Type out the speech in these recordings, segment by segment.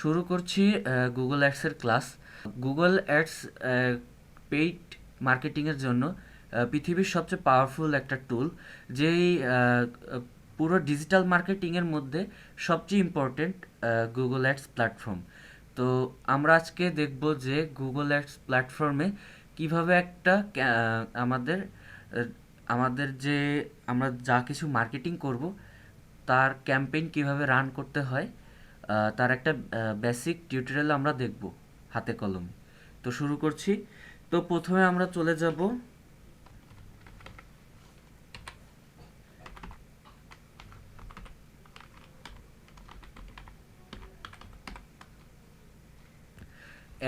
শুরু করছি গুগল অ্যাডসের ক্লাস। গুগল অ্যাডস পেইড মার্কেটিংয়ের জন্য পৃথিবীর সবচেয়ে পাওয়ারফুল একটা টুল, যেই পুরো ডিজিটাল মার্কেটিংয়ের মধ্যে সবচেয়ে ইম্পর্টেন্ট গুগল অ্যাডস প্ল্যাটফর্ম। তো আমরা আজকে দেখব যে গুগল অ্যাডস প্ল্যাটফর্মে কিভাবে একটা আমাদের আমাদের যে আমরা যা কিছু মার্কেটিং করব তার ক্যাম্পেইন কিভাবে রান করতে হয়, তার একটা বেসিক টিউটোরিয়াল আমরা দেখব হাতে কলমে। তো শুরু করছি। তো প্রথমে আমরা চলে যাব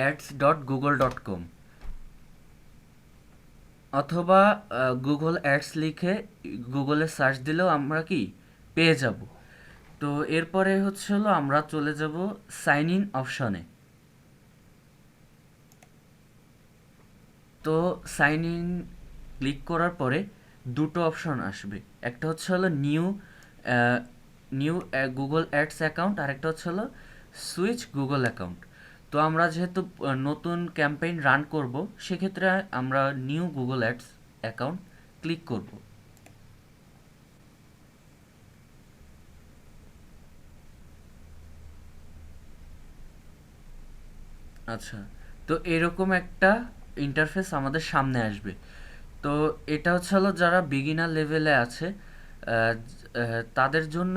ads.google.com অথবা গুগল অ্যাডস লিখে গুগলে সার্চ দিলেও আমরা কি পেয়ে যাব। তো এরপরে হলো আমরা চলে যাব সাইন ইন অপশনে। তো সাইন ইন ক্লিক করার পরে দুটো অপশন আসবে, একটা হলো new new Google ads account, আর একটা হলো সুইচ গুগল অ্যাকাউন্ট। তো আমরা যেহেতু নতুন ক্যাম্পেইন রান করব, সেক্ষেত্রে আমরা new Google ads account click করব। আচ্ছা, তো এরকম একটা ইন্টারফেস আমাদের সামনে আসবে। তো এটা হলো যারা বিগিনার লেভেলে আছে তাদের জন্য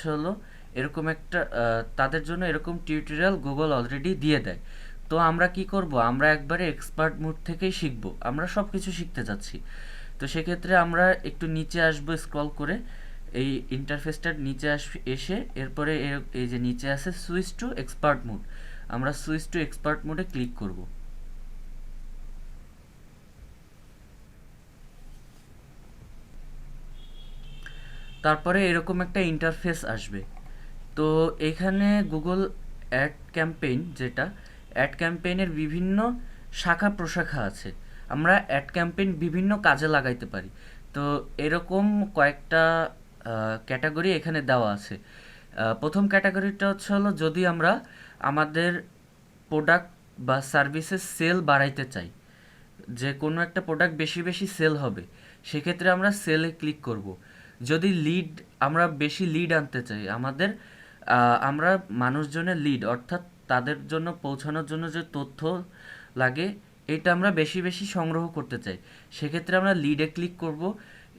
হলো এরকম একটা তাদের জন্য এরকম টিউটোরিয়াল গুগল অলরেডি দিয়ে দেয়। তো আমরা কি করব, আমরা একবারে এক্সপার্ট মুড থেকেই শিখব, আমরা সব কিছু শিখতে যাচ্ছি। তো সেক্ষেত্রে আমরা একটু নিচে আসবো স্ক্রল করে, এই ইন্টারফেসটার নিচে এসে এরপরে এই যে নিচে আছে সুইচ টু এক্সপার্ট মুড, আমরা সুইচ টু এক্সপার্ট মোডে ক্লিক করব। তারপরে এরকম একটা ইন্টারফেস আসবে। তো এখানে গুগল অ্যাড ক্যাম্পেইন, যেটা অ্যাড ক্যাম্পেইনের বিভিন্ন শাখা প্রশাখা আছে, আমরা অ্যাড ক্যাম্পেইন বিভিন্ন কাজে লাগাইতে পারি। তো এরকম কয়েকটা ক্যাটাগরি এখানে দেওয়া আছে। প্রথম ক্যাটাগরিটা হলো যদি আমরা আমাদের প্রোডাক্ট বা সার্ভিসের সেল বাড়াইতে চাই, যে কোনো একটা প্রোডাক্ট বেশি বেশি সেল হবে, সেক্ষেত্রে আমরা সেলে ক্লিক করব। যদি লিড, আমরা বেশি লিড আনতে চাই, আমরা মানুষজনের লিড অর্থাৎ তাদের জন্য পৌঁছানোর জন্য যে তথ্য লাগে এটা আমরা বেশি বেশি সংগ্রহ করতে চাই, সেক্ষেত্রে আমরা লিডে ক্লিক করব।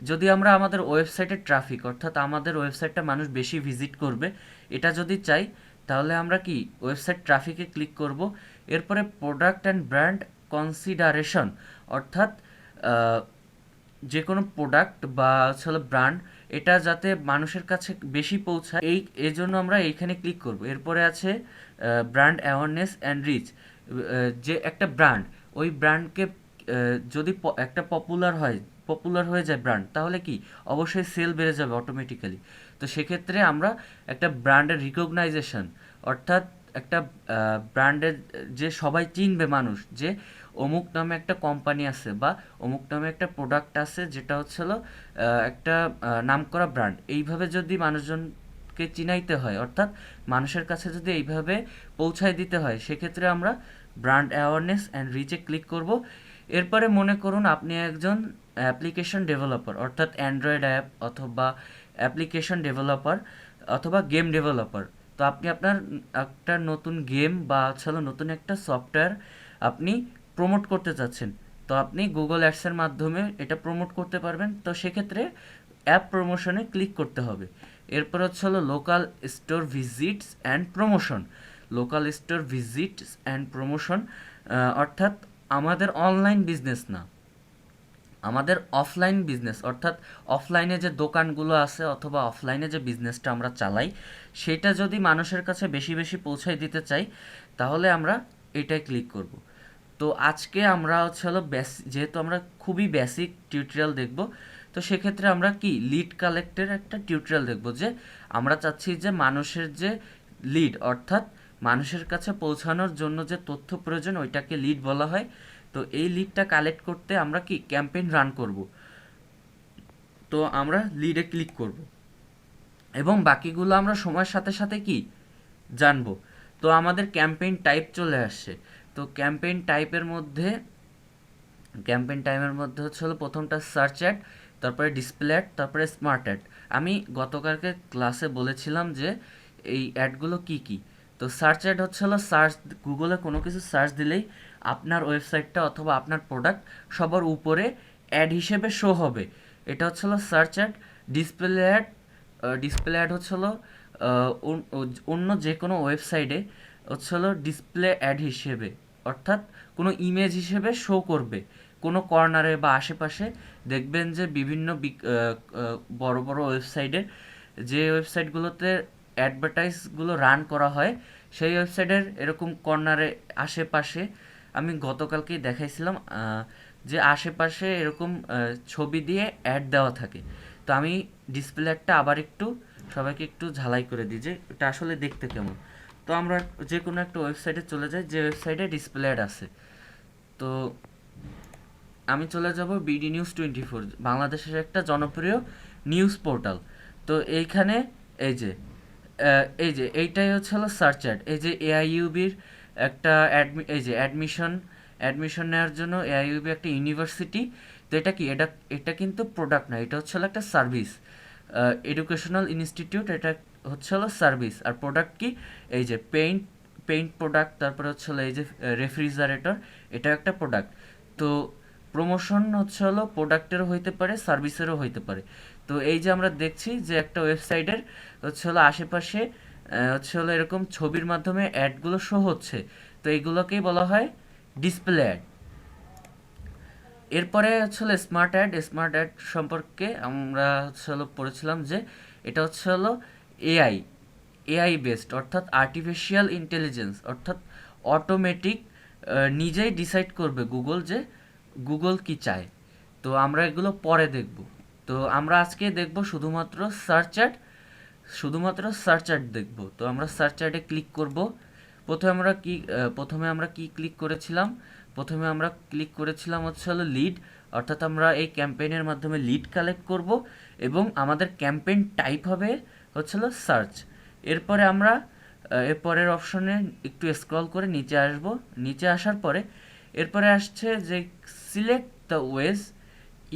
যদি আমরা আমাদের ওয়েবসাইটের ট্রাফিক অর্থাৎ আমাদের ওয়েবসাইটটা মানুষ বেশি ভিজিট করবে এটা যদি চাই, তাহলে আমরা কি ওয়েবসাইট ট্রাফিকে ক্লিক করব। এরপরে প্রোডাক্ট অ্যান্ড ব্র্যান্ড কনসিডারেশন, অর্থাৎ যে কোনো প্রোডাক্ট বা ব্র্যান্ড এটা যাতে মানুষের কাছে বেশি পৌঁছায়, এই জন্য আমরা এইখানে ক্লিক করব। এরপরে আছে ব্র্যান্ড অ্যাওয়ারনেস অ্যান্ড রিচ, যে একটা ব্র্যান্ড, ওই ব্র্যান্ডকে যদি একটা পপুলার হয়ে যায় ব্র্যান্ড, তাহলে কি অবশ্যই সেল বেড়ে যাবে অটোমেটিক্যালি। তো সেক্ষেত্রে আমরা একটা ব্র্যান্ডের রিকগনাইজেশন, অর্থাৎ একটা ব্র্যান্ডের যে সবাই চিনবে মানুষ, যে অমুক নামে একটা কোম্পানি আছে বা অমুক নামে একটা প্রোডাক্ট আছে, যেটা হলো একটা নামকরা ব্র্যান্ড, এইভাবে যদি মানুষজনকে চিনাইতে হয় অর্থাৎ মানুষের কাছে যদি এইভাবে পৌঁছায় দিতে হয়, সেক্ষেত্রে আমরা ব্র্যান্ড অ্যাওয়ারনেস অ্যান্ড রিচে ক্লিক করব। এরপরে মনে করুন আপনি একজন অ্যাপ্লিকেশন ডেভেলপার, অর্থাৎ অ্যান্ড্রয়েড অ্যাপ অথবা অ্যাপ্লিকেশন ডেভেলপার অথবা গেম ডেভেলপার। তো আপনি আপনার একটা নতুন গেম বা নতুন একটা সফটওয়্যার আপনি প্রমোট করতে চাচ্ছেন, তো আপনি গুগল অ্যাডসের মাধ্যমে এটা প্রমোট করতে পারবেন। তো সেক্ষেত্রে অ্যাপ প্রমোশনে ক্লিক করতে হবে। এরপর হলো local store visits and promotion. Local store visits and promotion অর্থাৎ আমাদের অনলাইন বিজনেস না, আমাদের অফলাইন বিজনেস, অর্থাৎ অফলাইনে যে দোকানগুলো আছে অথবা অফলাইনে যে বিজনেসটা আমরা চালাই, সেটা যদি মানুষের কাছে বেশি বেশি পৌঁছায় দিতে চাই, তাহলে আমরা এটাই ক্লিক করব। তো আজকে আমরা যেহেতু আমরা খুবই বেসিক টিউটোরিয়াল দেখব, তো সেক্ষেত্রে আমরা কি লিড কালেক্টের একটা টিউটোরিয়াল দেখব, যে আমরা চাচ্ছি যে মানুষের যে লিড অর্থাৎ মানুষের কাছে পৌঁছানোর জন্য যে তথ্য প্রয়োজন ওইটাকে লিড বলা হয়। তো এই লিডটা কালেক্ট করতে আমরা কি ক্যাম্পেইন রান করব। তো আমরা লিডে ক্লিক করব এবং বাকিগুলো আমরা সময়ের সাথে সাথে কি জানবো। তো আমাদের ক্যাম্পেইন টাইপ চলে আসছে। তো ক্যাম্পেইন টাইমের মধ্যে হচ্ছে হলো প্রথমটা সার্চ অ্যাড, তারপরে ডিসপ্লে অ্যাড, তারপরে স্মার্ট অ্যাড। আমি গতকালকে ক্লাসে বলেছিলাম যে এই অ্যাডগুলো কি কি। তো সার্চ অ্যাড হচ্ছে হলো গুগলে কোনো কিছু সার্চ দিলেই আপনার ওয়েবসাইটটা অথবা আপনার প্রোডাক্ট সবার উপরে অ্যাড হিসেবে শো হবে, এটা হচ্ছে হলো সার্চ অ্যাড। ডিসপ্লে অ্যাড হচ্ছে হলো অন্য যে কোনো ওয়েবসাইটে হচ্ছে হলো ডিসপ্লে অ্যাড হিসেবে, অর্থাৎ কোনো ইমেজ হিসেবে শো করবে কোনো কর্নারে বা আশেপাশে। দেখবেন যে বিভিন্ন বড় বড় ওয়েবসাইটে, যে ওয়েবসাইটগুলোতে অ্যাডভার্টাইজগুলো রান করা হয়, সেই ওয়েবসাইটের এরকম কর্নারে আশেপাশে আমি গতকালকেই দেখাইছিলাম যে আশেপাশে এরকম ছবি দিয়ে অ্যাড দেওয়া থাকে। তো আমি ডিসপ্লে অ্যাডটা আবার একটু সবাইকে একটু ঝালাই করে দিই যে এটা আসলে দেখতে কেমন। তো আমরা যে কোনো একটা ওয়েবসাইটে চলে যাই যে ওয়েবসাইটে ডিসপ্লে অ্যাড আছে। তো আমি চলে যাব বিডি নিউজ 24, বাংলাদেশের একটা জনপ্রিয় নিউজ পোর্টাল। তো এইখানে এই যে এইটাই হচ্ছে হলো সার্চ অ্যাড। এই যে এআইইউবির একটা এই যে অ্যাডমিশন নেওয়ার জন্য এআইইউবি একটা ইউনিভার্সিটি। তো এটা কি, এটা কিন্তু প্রোডাক্ট না, এটা হচ্ছে হলো একটা সার্ভিস। এডুকেশনাল ইনস্টিটিউট, এটা হচ্ছে হলো সার্ভিস। আর প্রোডাক্ট কি, এই যে পেইন্ট প্রোডাক্ট, তারপরে হচ্ছে হলো এই যে রেফ্রিজারেটর, এটা একটা প্রোডাক্ট। তো প্রমোশন হচ্ছে হলো প্রোডাক্টেরও হইতে পারে, সার্ভিসেরও হইতে পারে। তো এই যে আমরা দেখছি যে একটা ওয়েবসাইটের হচ্ছে হলো আশেপাশে হচ্ছে হলো এরকম ছবির মাধ্যমে অ্যাডগুলো শো হচ্ছে, তো এইগুলোকেই বলা হয় ডিসপ্লে অ্যাড। এরপরে হচ্ছে হলো স্মার্ট অ্যাড সম্পর্কে আমরা হচ্ছে হলো পড়েছিলাম যে এটা হচ্ছে হলো এআই এআই বেসড, অর্থাৎ আর্টিফিশিয়াল ইন্টেলিজেন্স, অর্থাৎ অটোমেটিক নিজেই ডিসাইড করবে গুগল যে গুগল কি চায়। তো আমরা এগুলো পরে দেখব। তো আমরা আজকে দেখব শুধুমাত্র সার্চ অ্যাড দেখব। তো আমরা সার্চ অ্যাডে ক্লিক করব। প্রথমে আমরা কি ক্লিক করেছিলাম, হচ্ছে হলো লিড, অর্থাৎ আমরা এই ক্যাম্পেইনের মাধ্যমে লিড কালেক্ট করব এবং আমাদের ক্যাম্পেইন টাইপ হবে হচ্ছে হলো সার্চ। এরপরে আমরা এরপরের অপশনে একটু স্ক্রল করে নিচে আসব। নিচে আসার পরে এরপরে আসছে যে select the ways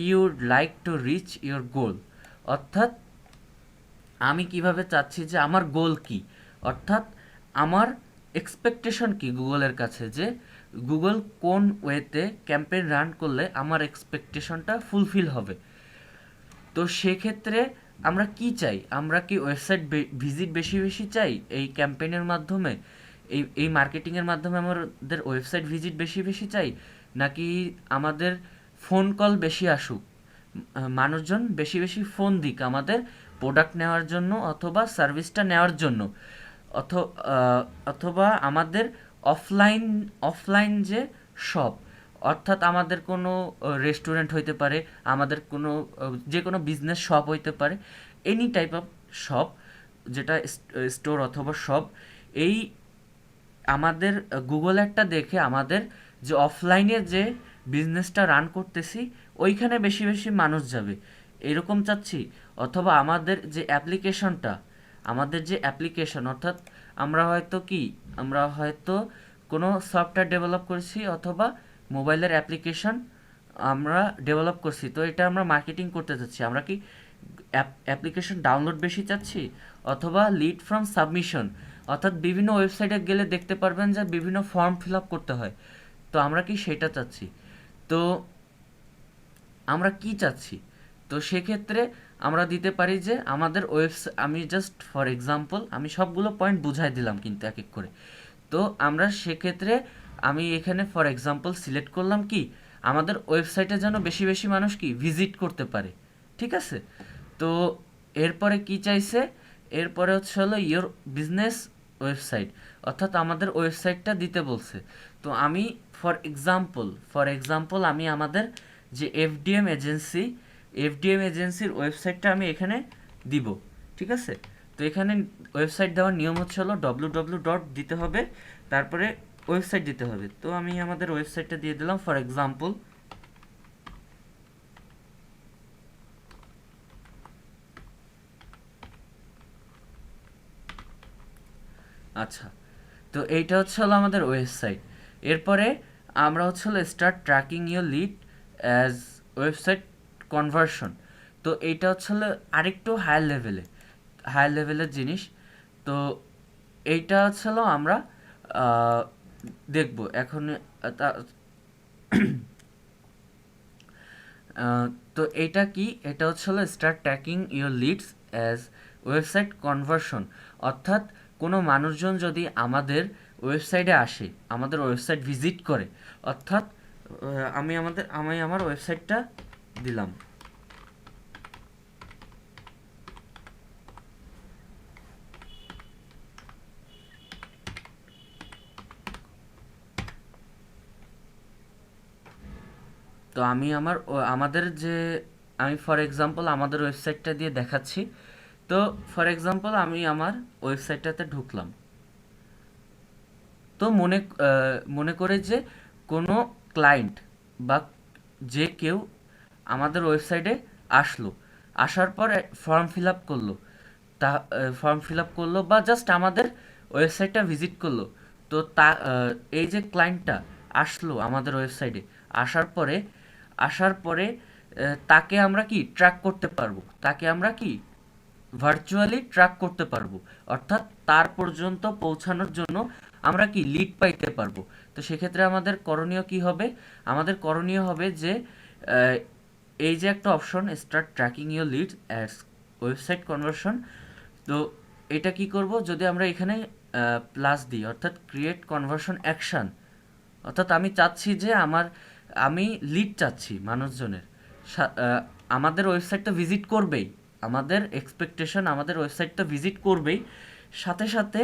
ইউড like to reach your goal, অর্থাৎ আমি কিভাবে চাচ্ছি যে আমার গোল কি, অর্থাৎ আমার এক্সপেকটেশন কি গুগলের কাছে, যে গুগল কোন ওয়েতে ক্যাম্পেইন রান করলে আমার এক্সপেকটেশনটা ফুলফিল হবে। তো সেক্ষেত্রে আমরা কি চাই, আমরা কি ওয়েবসাইট ভিজিট বেশি বেশি চাই এই ক্যাম্পেইনের মাধ্যমে, এই মার্কেটিংয়ের মাধ্যমে আমাদের ওয়েবসাইট ভিজিট বেশি বেশি চাই, নাকি আমাদের ফোন কল বেশি আসুক, মানুষজন বেশি বেশি ফোন দিক আমাদের প্রোডাক্ট নেওয়ার জন্য অথবা সার্ভিসটা নেওয়ার জন্য, অথবা আমাদের অফলাইন যে শপ, অর্থাৎ আমাদের কোনো রেস্টুরেন্ট হইতে পারে, আমাদের কোনো যে কোনো বিজনেস শপ হইতে পারে, এনি টাইপ অফ শপ, যেটা স্টোর অথবা শপ, এই আমাদের গুগল একটা দেখে আমাদের যে অফলাইনে যে বিজনেসটা রান করতেছি ওইখানে বেশি বেশি মানুষ যাবে এরকম চাচ্ছি। অথবা আমাদের যে অ্যাপ্লিকেশন, অর্থাৎ আমরা হয়তো কোনো সফটওয়্যার ডেভেলপ করছি অথবা মোবাইলের অ্যাপ্লিকেশন আমরা ডেভেলপ করছি, তো এটা আমরা মার্কেটিং করতে চাচ্ছি, আমরা কি অ্যাপ্লিকেশন ডাউনলোড বেশি চাচ্ছি, অথবা লিড ফ্রম সাবমিশন, অর্থাৎ বিভিন্ন ওয়েবসাইটে গেলে দেখতে পারবেন যে বিভিন্ন ফর্ম ফিল আপ করতে হয়, তো আমরা কি সেটা চাচ্ছি। তো আমরা কি চাচ্ছি, তো সেক্ষেত্রে আমরা দিতে পারি যে আমাদের আমি জাস্ট ফর এক্সাম্পল আমি সবগুলো পয়েন্ট বুঝাই দিলাম কিন্তু এক এক করে। তো আমরা সেক্ষেত্রে আমি এখানে ফর এক্সাম্পল সিলেক্ট করলাম কি আমাদের ওয়েবসাইটে যেন বেশি বেশি মানুষ কি ভিজিট করতে পারে, ঠিক আছে। তো এরপরে কি চাইছে, এরপরে হচ্ছে হলো ইয়োর বিজনেস ওয়েবসাইট, অর্থাৎ আমাদের ওয়েবসাইটটা দিতে বলছে। তো আমি ফর এক্সাম্পল আমি আমাদের যে এফডিএম এজেন্সির ওয়েবসাইটটা আমি এখানে দিব, ঠিক আছে। তো এখানে ওয়েবসাইট দেওয়ার নিয়ম হচ্ছে হলো www. দিতে হবে, তারপরে ওয়েবসাইট দিতে হবে। তো আমি আমাদের ওয়েবসাইটটা দিয়ে দিলাম ফর এক্সাম্পল। আচ্ছা, তো এইটা হচ্ছে হলো আমাদের ওয়েবসাইট। এরপরে আমরা হচ্ছে হলো start tracking your lead as website conversion. তো এইটা হচ্ছে হলো আরেকটু হায়ার লেভেলের জিনিস। তো এইটা হচ্ছে হলো আমরা দেখব এখন। তা- তো এইটা কি, এটা হচ্ছে হলো start tracking your leads as website conversion. অর্থাৎ কোনো মানুষজন যদি আমাদের ওয়েবসাইটে আসে, আমাদের ওয়েবসাইট ভিজিট করে, অর্থাৎ আমি আমার ওয়েবসাইটটা দিলাম। তো আমি আমাদের যে আমি ফর এক্সাম্পল আমাদের ওয়েবসাইটটা দিয়ে দেখাচ্ছি। তো ফর এক্সাম্পল আমি আমার ওয়েবসাইটটাতে ঢুকলাম। তো মনে করে যে কোনো ক্লায়েন্ট বা যে কেউ আমাদের ওয়েবসাইটে আসলো, আসার পর ফর্ম ফিল আপ করলো, তা ফর্ম ফিল আপ করলো বা জাস্ট আমাদের ওয়েবসাইটটা ভিজিট করলো। তো এই যে ক্লায়েন্টটা আসলো আমাদের ওয়েবসাইটে, আসার পরে তাকে আমরা কি ট্র্যাক করতে পারবো, তাকে আমরা কি ভার্চুয়ালি ট্র্যাক করতে পারবো। অর্থাৎ তার পর্যন্ত পৌঁছানোর জন্য আমরা কি লিড পাইতে পারবো। তো সেক্ষেত্রে আমাদের করণীয় কি হবে? আমাদের করণীয় হবে যে আহ, এই যে একটা option start tracking your lead as website conversion. তো এটা কি করব, যদি আমরা এখানে প্লাস দিই, অর্থাৎ ক্রিয়েট কনভার্সন অ্যাকশন। অর্থাৎ আমি চাচ্ছি যে আমি লিড চাচ্ছি মানুষজনের। আমাদের ওয়েবসাইট তো ভিজিট করবেই, আমাদের এক্সপেকটেশন আমাদের ওয়েবসাইট তো ভিজিট করবেই, সাথে সাথে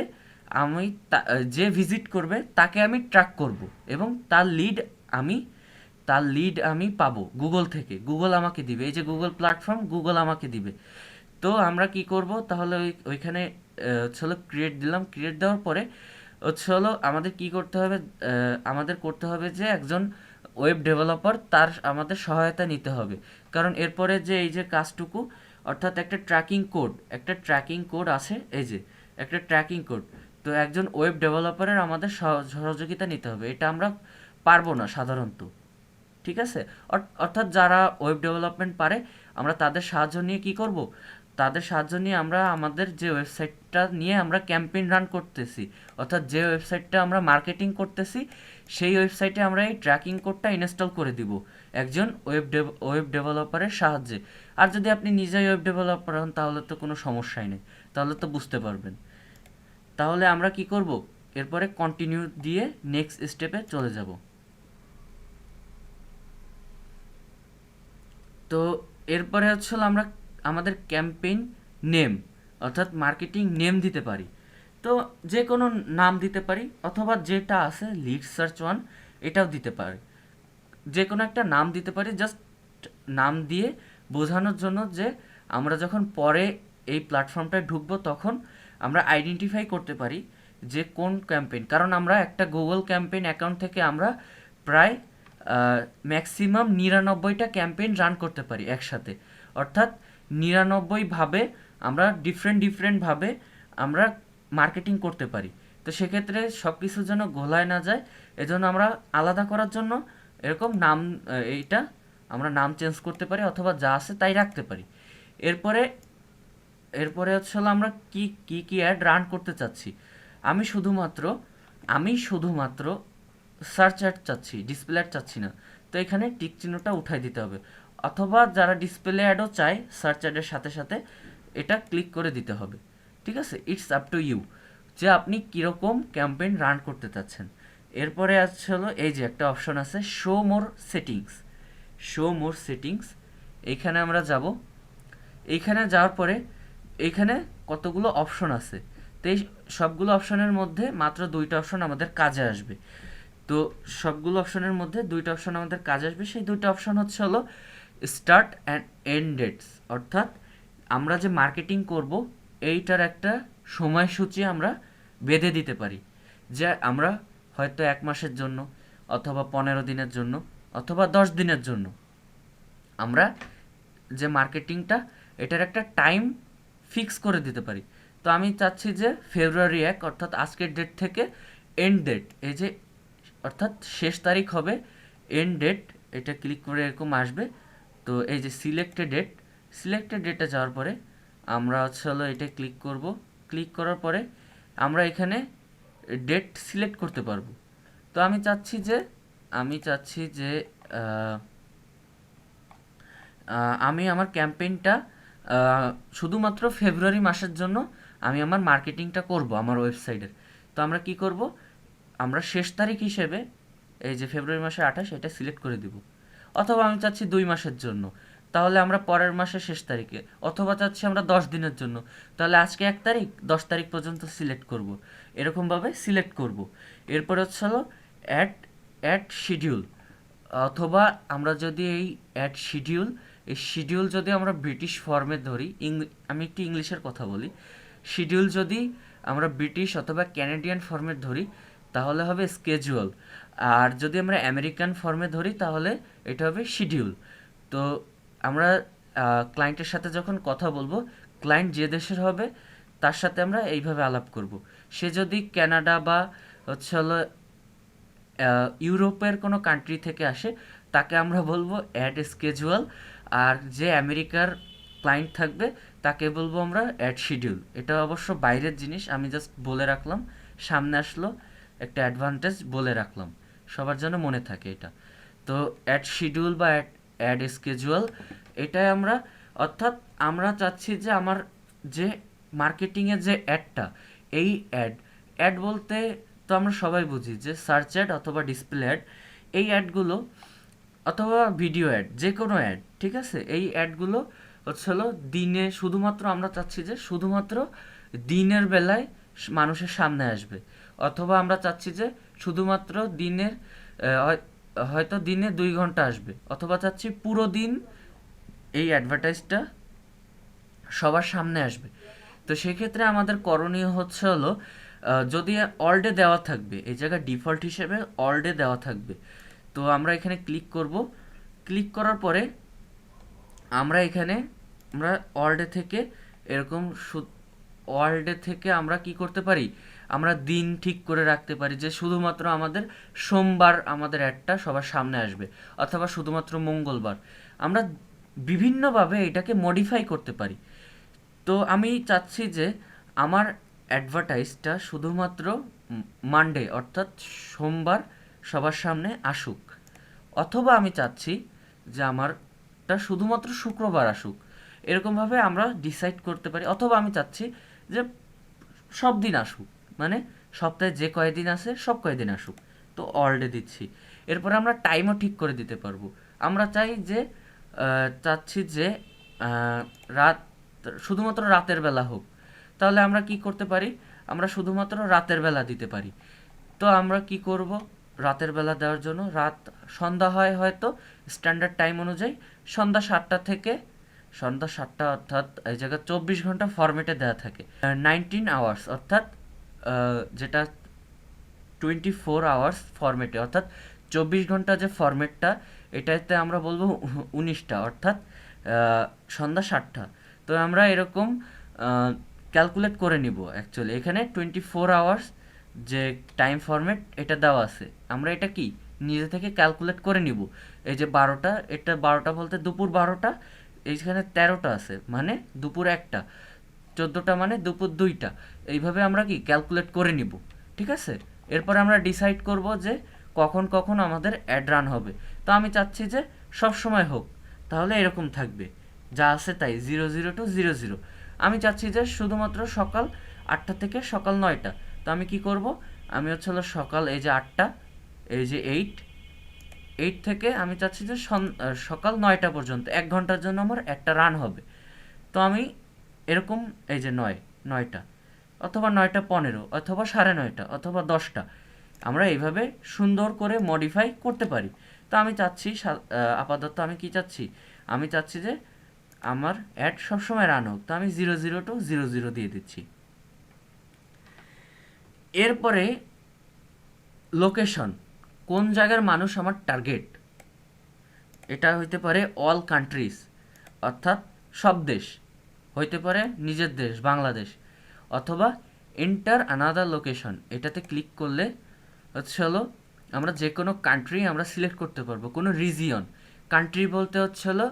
আমি যে ভিজিট করবে তাকে আমি ট্র্যাক করব এবং আমি তার লিড আমি পাবো গুগল থেকে। গুগল আমাকে দিবে, এই যে গুগল প্ল্যাটফর্ম, গুগল আমাকে দিবে। তো আমরা কি করব তাহলে, ওইখানে হচ্ছে হলো ক্রিয়েট দিলাম। ক্রিয়েট দেওয়ার পরে হচ্ছে হলো আমাদের কি করতে হবে, আমাদের করতে হবে যে একজন ওয়েব ডেভেলপার, তার আমাদের সহায়তা নিতে হবে। কারণ এরপরে যে এই যে কাজটুকু, অর্থাৎ একটা ট্র্যাকিং কোড আছে, এই যে একটা ট্র্যাকিং কোড। তো একজন ওয়েব ডেভেলপারের আমাদের সহযোগিতা নিতে হবে, এটা আমরা পারবো না সাধারণত। ঠিক আছে? অর্থাৎ যারা ওয়েব ডেভেলপমেন্ট পারে, আমরা তাদের সাহায্য নিয়ে কি করব, তাদের সাহায্য নিয়ে আমরা আমাদের যে ওয়েবসাইটটা নিয়ে আমরা ক্যাম্পেইন রান করতেছি, অর্থাৎ যে ওয়েবসাইটটা আমরা মার্কেটিং করতেছি, সেই ওয়েবসাইটে আমরা এই ট্র্যাকিং কোডটা ইনস্টল করে দিব একজন ওয়েব ডেভেলপারের সাহায্যে। আর যদি আপনি নিজেই ওয়েব ডেভেলপার হন তাহলে তো কোনো সমস্যাই নেই, তাহলে তো বুঝতে পারবেন। তাহলে আমরা কি করব, এরপরে কন্টিনিউ দিয়ে নেক্সট স্টেপে চলে যাব। তো এরপরে হচ্ছে হলো আমরা আমাদের ক্যাম্পেইন নেম, অর্থাৎ মার্কেটিং নেম দিতে পারি। তো যে কোনো নাম দিতে পারি, অথবা যেটা আছে লিড সার্চ ওয়ান, এটাও দিতে পারি। যে কোনো একটা নাম দিতে পারি, জাস্ট নাম দিয়ে বোঝানোর জন্য যে আমরা যখন পরে এই প্ল্যাটফর্মটায় ঢুকবো তখন আমরা আইডেন্টিফাই করতে পারি যে কোন ক্যাম্পেইন। কারণ আমরা একটা গুগল ক্যাম্পেইন অ্যাকাউন্ট থেকে আমরা প্রায় ম্যাক্সিমাম 99টা ক্যাম্পেইন রান করতে পারি একসাথে। অর্থাৎ 99ভাবে আমরা ডিফারেন্টভাবে আমরা মার্কেটিং করতে পারি। তো সেক্ষেত্রে সব কিছুর জন্য গোলায় না যায়, এজন্য আমরা আলাদা করার জন্য এরকম নাম, এইটা আমরা নাম চেঞ্জ করতে পারি অথবা যা আছে তাই রাখতে পারি। এরপরে এরপরে হচ্ছে হলো আমরা কি অ্যাড রান করতে চাচ্ছি। আমি শুধুমাত্র আমি শুধুমাত্র সার্চ অ্যাড চাচ্ছি, ডিসপ্লে অ্যাড চাচ্ছি না। তো এখানে টিক চিহ্নটা উঠাই দিতে হবে, অথবা যারা ডিসপ্লে অ্যাডও চায় সার্চ অ্যাডের সাথে সাথে, এটা ক্লিক করে দিতে হবে। ঠিক আছে, ইটস আপ টু ইউ যে আপনি কীরকম ক্যাম্পেইন রান করতে চাচ্ছেন। এরপরে আছে হলো এই যে একটা অপশন আছে শো মোর সেটিংস। এইখানে আমরা যাব। এইখানে যাওয়ার পরে এইখানে কতগুলো অপশন আছে। তো এই সবগুলো অপশনের মধ্যে মাত্র 2টা অপশন আমাদের কাজে আসবে। তো সবগুলো অপশনের মধ্যে 2টা অপশন আমাদের কাজে আসবে। সেই 2টা অপশন হচ্ছে হলো স্টার্ট অ্যান্ড এন্ড ডেটস। অর্থাৎ আমরা যে মার্কেটিং করব এইটার একটা সময়সূচি আমরা বেঁধে দিতে পারি, যে আমরা হয়তো 1 মাসের জন্য, অথবা 15 দিনের জন্য, অথবা 10 দিনের জন্য আমরা যে মার্কেটিংটা, এটার একটা টাইম ফিক্স করে দিতে পারি। তো আমি চাচ্ছি যে ফেব্রুয়ারি 1, অর্থাৎ আজকের ডেট থেকে এন্ড ডেট, এই যে অর্থাৎ শেষ তারিখ হবে, এন্ড ডেট, এটা ক্লিক করে এরকম আসবে। তো এই যে সিলেক্টেড ডেটে যাওয়ার পরে আমরা হলো এটা ক্লিক করব। ক্লিক করার পরে আমরা এখানে ডেট সিলেক্ট করতে পারবো। তো আমি চাচ্ছি যে আমি আমার ক্যাম্পেইনটা শুধুমাত্র ফেব্রুয়ারি মাসের জন্য আমি আমার মার্কেটিংটা করব আমার ওয়েবসাইটের। তো আমরা কি করব, আমরা শেষ তারিখ হিসেবে এই যে ফেব্রুয়ারি মাসের 28 এটা সিলেক্ট করে দিব। অথবা আমি চাচ্ছি 2 মাসের জন্য, তাহলে আমরা পরের মাসের শেষ তারিখে। অথবা চাচ্ছি আমরা 10 দিনের জন্য, তাহলে আজকে 1 তারিখ 10 তারিখ পর্যন্ত সিলেক্ট করব। এরকমভাবে সিলেক্ট করব। এরপর হলো অ্যাড অ্যাড শিডিউল, অথবা আমরা যদি এই শিডিউল যদি আমরা ব্রিটিশ ফর্মে ধরি, আমি একটু ইংলিশের কথা বলি, শিডিউল যদি আমরা ব্রিটিশ অথবা ক্যানাডিয়ান ফর্মে ধরি তাহলে হবে স্কেজুয়াল, আর যদি আমরা আমেরিকান ফর্মে ধরি তাহলে এটা হবে শিডিউল। তো আমরা ক্লায়েন্টের সাথে যখন কথা বলবো, ক্লায়েন্ট যে দেশের হবে তার সাথে আমরা এইভাবে আলাপ করব। সে যদি কানাডা বা হলো ইউরোপের কোনো কান্ট্রি থেকে আসে তাকে আমরা বলবো অ্যাড স্কেজুয়াল, আর যে আমেরিকার ক্লায়েন্ট থাকবে তাকে বলবো আমরা অ্যাড শিডিউল। এটা অবশ্য বাইরের জিনিস, আমি জাস্ট বলে রাখলাম, সামনে আসলো একটা অ্যাডভান্টেজ বলে রাখলাম, সবার জন্য মনে থাকে এটা। তো অ্যাড শিডিউল বা অ্যাড স্কেজুয়াল, এটাই আমরা, অর্থাৎ আমরা চাচ্ছি যে আমার যে মার্কেটিংয়ের যে অ্যাডটা, এই অ্যাড বলতে তো আমরা সবাই বুঝি যে সার্চ অ্যাড অথবা ডিসপ্লে অ্যাড, এই অ্যাডগুলো অথবা ভিডিও অ্যাড, যে কোনো অ্যাড, ঠিক আছে, এই অ্যাডগুলো হলো দিনে শুধুমাত্র, আমরা চাচ্ছি যে শুধুমাত্র দিনের বেলায় মানুষের সামনে আসবে। অথবা আমরা চাচ্ছি যে শুধুমাত্র দিনের হয়তো দিনে 2 ঘন্টা আসবে। অথবা চাচ্ছি পুরো দিন এই অ্যাডভার্টাইজটা সবার সামনে আসবে। তো সেক্ষেত্রে আমাদের করণীয় হলো যদি অল ডে দেওয়া থাকবে, এই জায়গায় ডিফল্ট হিসেবে অল ডে দেওয়া থাকবে। তো আমরা এখানে ক্লিক করব। ক্লিক করার পরে আমরা অল ডে থেকে এরকম অল ডে থেকে আমরা কি করতে পারি, আমরা দিন ঠিক করে রাখতে পারি যে শুধুমাত্র আমাদের সোমবার আমাদের অ্যাডটা সবার সামনে আসবে, অথবা শুধুমাত্র মঙ্গলবার। আমরা বিভিন্নভাবে এটাকে মডিফাই করতে পারি। তো আমি চাচ্ছি যে আমার অ্যাডভার্টাইজটা শুধুমাত্র মানডে অর্থাৎ সোমবার সবার সামনে আসুক, অথবা আমি চাচ্ছি যে আমারটা শুধুমাত্র শুক্রবার আসুক। এরকমভাবে আমরা ডিসাইড করতে পারি। অথবা আমি চাচ্ছি যে সব দিন আসুক, মানে সপ্তাহে যে কয়দিন আছে সব কয়দিন আসুক। তো অল ডে দিচ্ছি। এরপর আমরা টাইমও ঠিক করে দিতে পারবো। আমরা চাচ্ছি যে রাত, শুধুমাত্র রাতের বেলা হোক, তাহলে আমরা কি করতে পারি, আমরা শুধুমাত্র রাতের বেলা দিতে পারি। তো আমরা কি করব, রাতের বেলা দেওয়ার জন্য সন্ধ্যা হয় হয়তো স্ট্যান্ডার্ড টাইম অনুযায়ী সন্ধ্যা 7টা অর্থাৎ এই জায়গায় 24 ঘন্টা ফরম্যাটে দেওয়া থাকে। 19 আওয়ার্স অর্থাৎ যেটা 24 আওয়ার্স ফরম্যাটে, অর্থাৎ 24 ঘন্টা যে ফরম্যাটটা, এটাতে আমরা বলবো 19টা অর্থাৎ সন্ধ্যা 7টা। তো আমরা এরকম ক্যালকুলেট করে নিব। অ্যাকচুয়ালি এখানে 24 আওয়ার্স যে টাইম ফরম্যাট এটা দেওয়া আছে, আমরা এটা কি নিজে থেকে ক্যালকুলেট করে নিব। এই যে 12টা, এটা 12টা বলতে দুপুর 12টা, এইখানে 13টা আছে মানে দুপুর 1টা, 14টা মানে দুপুর 2টা, এইভাবে আমরা কি ক্যালকুলেট করে নিব, ঠিক আছে। এরপর আমরা ডিসাইড করব যে কখন কখন আমাদের অ্যাড রান হবে। তো আমি চাচ্ছি যে সব সময় হোক, তাহলে এরকম থাকবে যা আছে তাই 00 to 00। আমি চাচ্ছি যে শুধুমাত্র সকাল 8টা থেকে সকাল 9টা। তো আমি কি করব, আমি হলো সকাল এই যে 8টা, এই যে 8 থেকে আমি চাচ্ছি যে সকাল 9টা পর্যন্ত 1 ঘন্টার জন্য আমার একটা রান হবে। তো আমি এরকম এই যে 9টা অথবা 9টা 15 অথবা 9:30 অথবা 10টা, আমরা এইভাবে সুন্দর করে মডিফাই করতে পারি। তো আমি চাচ্ছি আপাতত আমি কি চাচ্ছি, আমি চাচ্ছি যে আমার অ্যাড সবসময় রান হোক। তো আমি 00 to 00 দিয়ে দিচ্ছি। এরপরে লোকেশন, কোন জায়গার মানুষ আমার টার্গেট, এটা হইতে পারে অল কান্ট্রিজ অর্থাৎ সব দেশ, হইতে পারে নিজের দেশ বাংলাদেশ, অথবা এন্টার আনাদার লোকেশন, এটাতে ক্লিক করলে হচ্ছে হলো আমরা যে কোনো কান্ট্রি আমরা সিলেক্ট করতে পারবো, কোনো রিজিয়ন। কান্ট্রি বলতে হচ্ছে হলো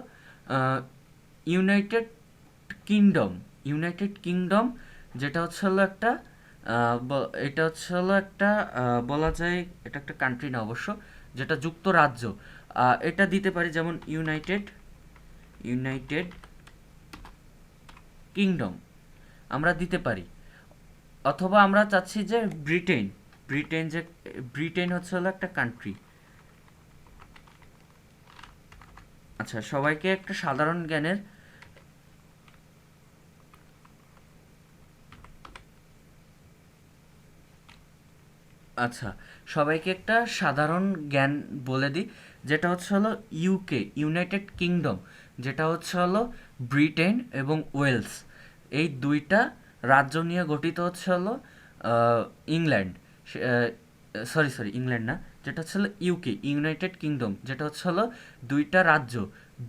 ইউনাইটেড কিংডম। ইউনাইটেড কিংডম যেটা হচ্ছে হলো একটা এটা হচ্ছে হলো একটা বলা যায় এটা একটা কান্ট্রি না অবশ্য, যেটা যুক্তরাজ্য। এটা দিতে পারি যেমন ইউনাইটেড ইউনাইটেড কিংডম আমরা দিতে পারি। অথবা আমরা চাচ্ছি যে ব্রিটেন, যে ব্রিটেন হচ্ছে হলো একটা কান্ট্রি। আচ্ছা, সবাইকে একটা সাধারণ জ্ঞানের আচ্ছা সবাইকে একটা সাধারণ জ্ঞান বলে দিই, যেটা হচ্ছে হলো ইউকে, ইউনাইটেড কিংডম, যেটা হচ্ছে হলো ব্রিটেন এবং ওয়েলস, এই দুইটা রাজ্য নিয়ে গঠিত হচ্ছে হলো ইংল্যান্ড। সরি ইংল্যান্ড না, যেটা হচ্ছে হলো ইউকে, ইউনাইটেড কিংডম, যেটা হচ্ছে হলো দুইটা রাজ্য,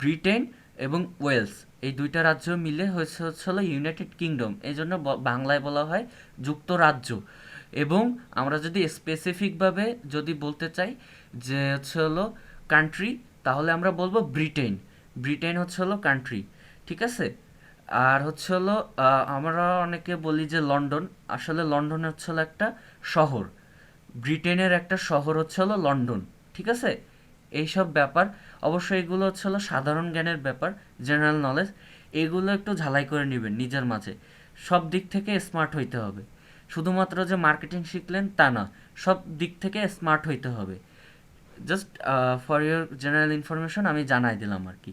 ব্রিটেন এবং ওয়েলস, এই দুইটা রাজ্য মিলে হচ্ছে হলো ইউনাইটেড কিংডম। এই জন্য বাংলায় বলা হয় যুক্তরাজ্য। এবং আমরা যদি স্পেসিফিকভাবে যদি বলতে চাই যে হচ্ছে হলো কান্ট্রি, তাহলে আমরা বলবো ব্রিটেন। ব্রিটেন হচ্ছে হলো কান্ট্রি, ঠিক আছে। আর হচ্ছে হলো আমরা অনেকে বলি যে লন্ডন, আসলে লন্ডন হচ্ছে হলো একটা শহর। ব্রিটেনের একটা শহর হচ্ছে হলো লন্ডন, ঠিক আছে। এইসব ব্যাপার অবশ্যই এগুলো হচ্ছে হলো সাধারণ জ্ঞানের ব্যাপার, জেনারেল নলেজ। এগুলো একটু ঝালাই করে নেবেন নিজের মাঝে, সব দিক থেকে স্মার্ট হইতে হবে। শুধুমাত্র যে মার্কেটিং শিখলেন তা না, সব দিক থেকে স্মার্ট হইতে হবে। Just for your general information আমি জানাই দিলাম আর কি।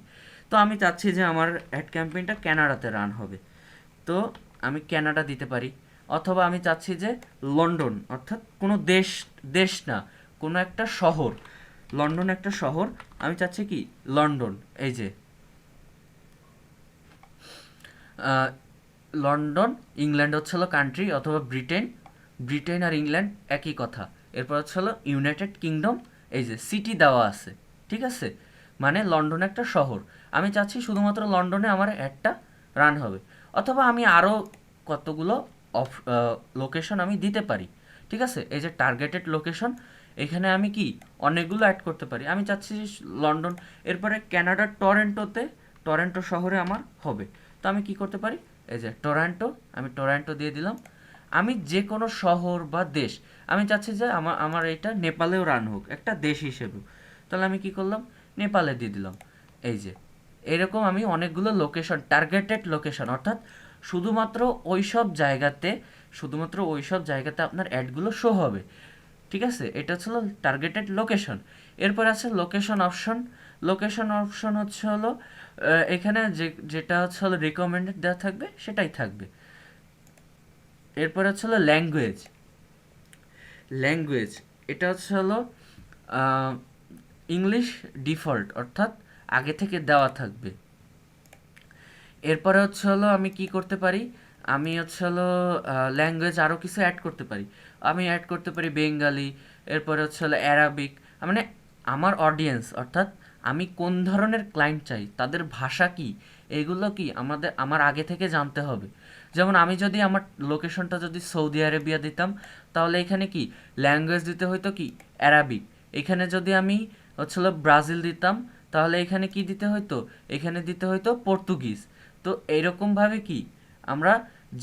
তো আমি চাচ্ছি যে আমার অ্যাড ক্যাম্পেইনটা কানাডাতে রান হবে, তো আমি কানাডা দিতে পারি। অথবা আমি চাচ্ছি যে লন্ডন, অর্থাৎ কোনো দেশ, দেশ না, কোনো একটা শহর, লন্ডন একটা শহর, আমি চাচ্ছি কি লন্ডন। এই যে আহ, লন্ডন, ইংল্যান্ড হচ্ছে হলো কান্ট্রি, অথবা ব্রিটেন, ব্রিটেন আর ইংল্যান্ড একই কথা। এরপর হচ্ছে হলো ইউনাইটেড কিংডম, এই যে সিটি দেওয়া আছে, ঠিক আছে, মানে লন্ডন একটা শহর। আমি চাচ্ছি শুধুমাত্র লন্ডনে আমার একটা রান হবে। অথবা আমি আরও কতগুলো অফ লোকেশন আমি দিতে পারি, ঠিক আছে। এই যে টার্গেটেড লোকেশন, এখানে আমি কি অনেকগুলো অ্যাড করতে পারি। আমি চাচ্ছি লন্ডন, এরপরে কানাডার টরেন্টোতে, টরেন্টো শহরে আমার হবে। তো আমি কি করতে পারি, এই যে টরন্টো, আমি টরন্টো দিয়ে দিলাম। আমি যে কোনো শহর বা দেশ, আমি চাচ্ছি যে আমার আমার এটা নেপালেও রান হোক একটা দেশ হিসেবেও, তাহলে আমি কি করলাম, নেপালে দিয়ে দিলাম। এই যে এরকম আমি অনেকগুলো লোকেশন, টার্গেটেড লোকেশন, অর্থাৎ শুধুমাত্র ওইসব জায়গাতে, শুধুমাত্র ওইসব জায়গাতে আপনার অ্যাডগুলো শো হবে, ঠিক আছে। এটা হচ্ছে টার্গেটেড লোকেশন। এরপর আছে লোকেশন অপশন। লোকেশন অপশন হচ্ছে হলো এখানে যেটা হচ্ছে হলো রিকমেন্ডেড দেওয়া থাকবে সেটাই থাকবে। এরপর হচ্ছে হলো ল্যাঙ্গুয়েজ। ল্যাঙ্গুয়েজ এটা হচ্ছে হলো ইংলিশ ডিফল্ট, অর্থাৎ আগে থেকে দেওয়া থাকবে। এরপরে হচ্ছে হলো আমি কি করতে পারি, আমি হচ্ছে হলো ল্যাঙ্গুয়েজ আরও কিছু অ্যাড করতে পারি। আমি অ্যাড করতে পারি বেঙ্গালি, এরপরে হচ্ছে হলো অ্যারাবিক। মানে আমার অডিয়েন্স, অর্থাৎ আমি কোন ধরনের ক্লায়েন্ট চাই, তাদের ভাষা কি, এগুলো কি আমার আগে থেকে জানতে হবে। যেমন আমি যদি আমার লোকেশনটা যদি সৌদি আরবিয়া দিতাম, তাহলে এখানে কি ল্যাঙ্গুয়েজ দিতে হইতো কি অ্যারাবিক। এখানে যদি আমি হচ্ছে হলো ব্রাজিল দিতাম, তাহলে এখানে কি দিতে হইতো, এখানে দিতে হইতো পর্তুগিজ। তো এইরকমভাবে কি আমরা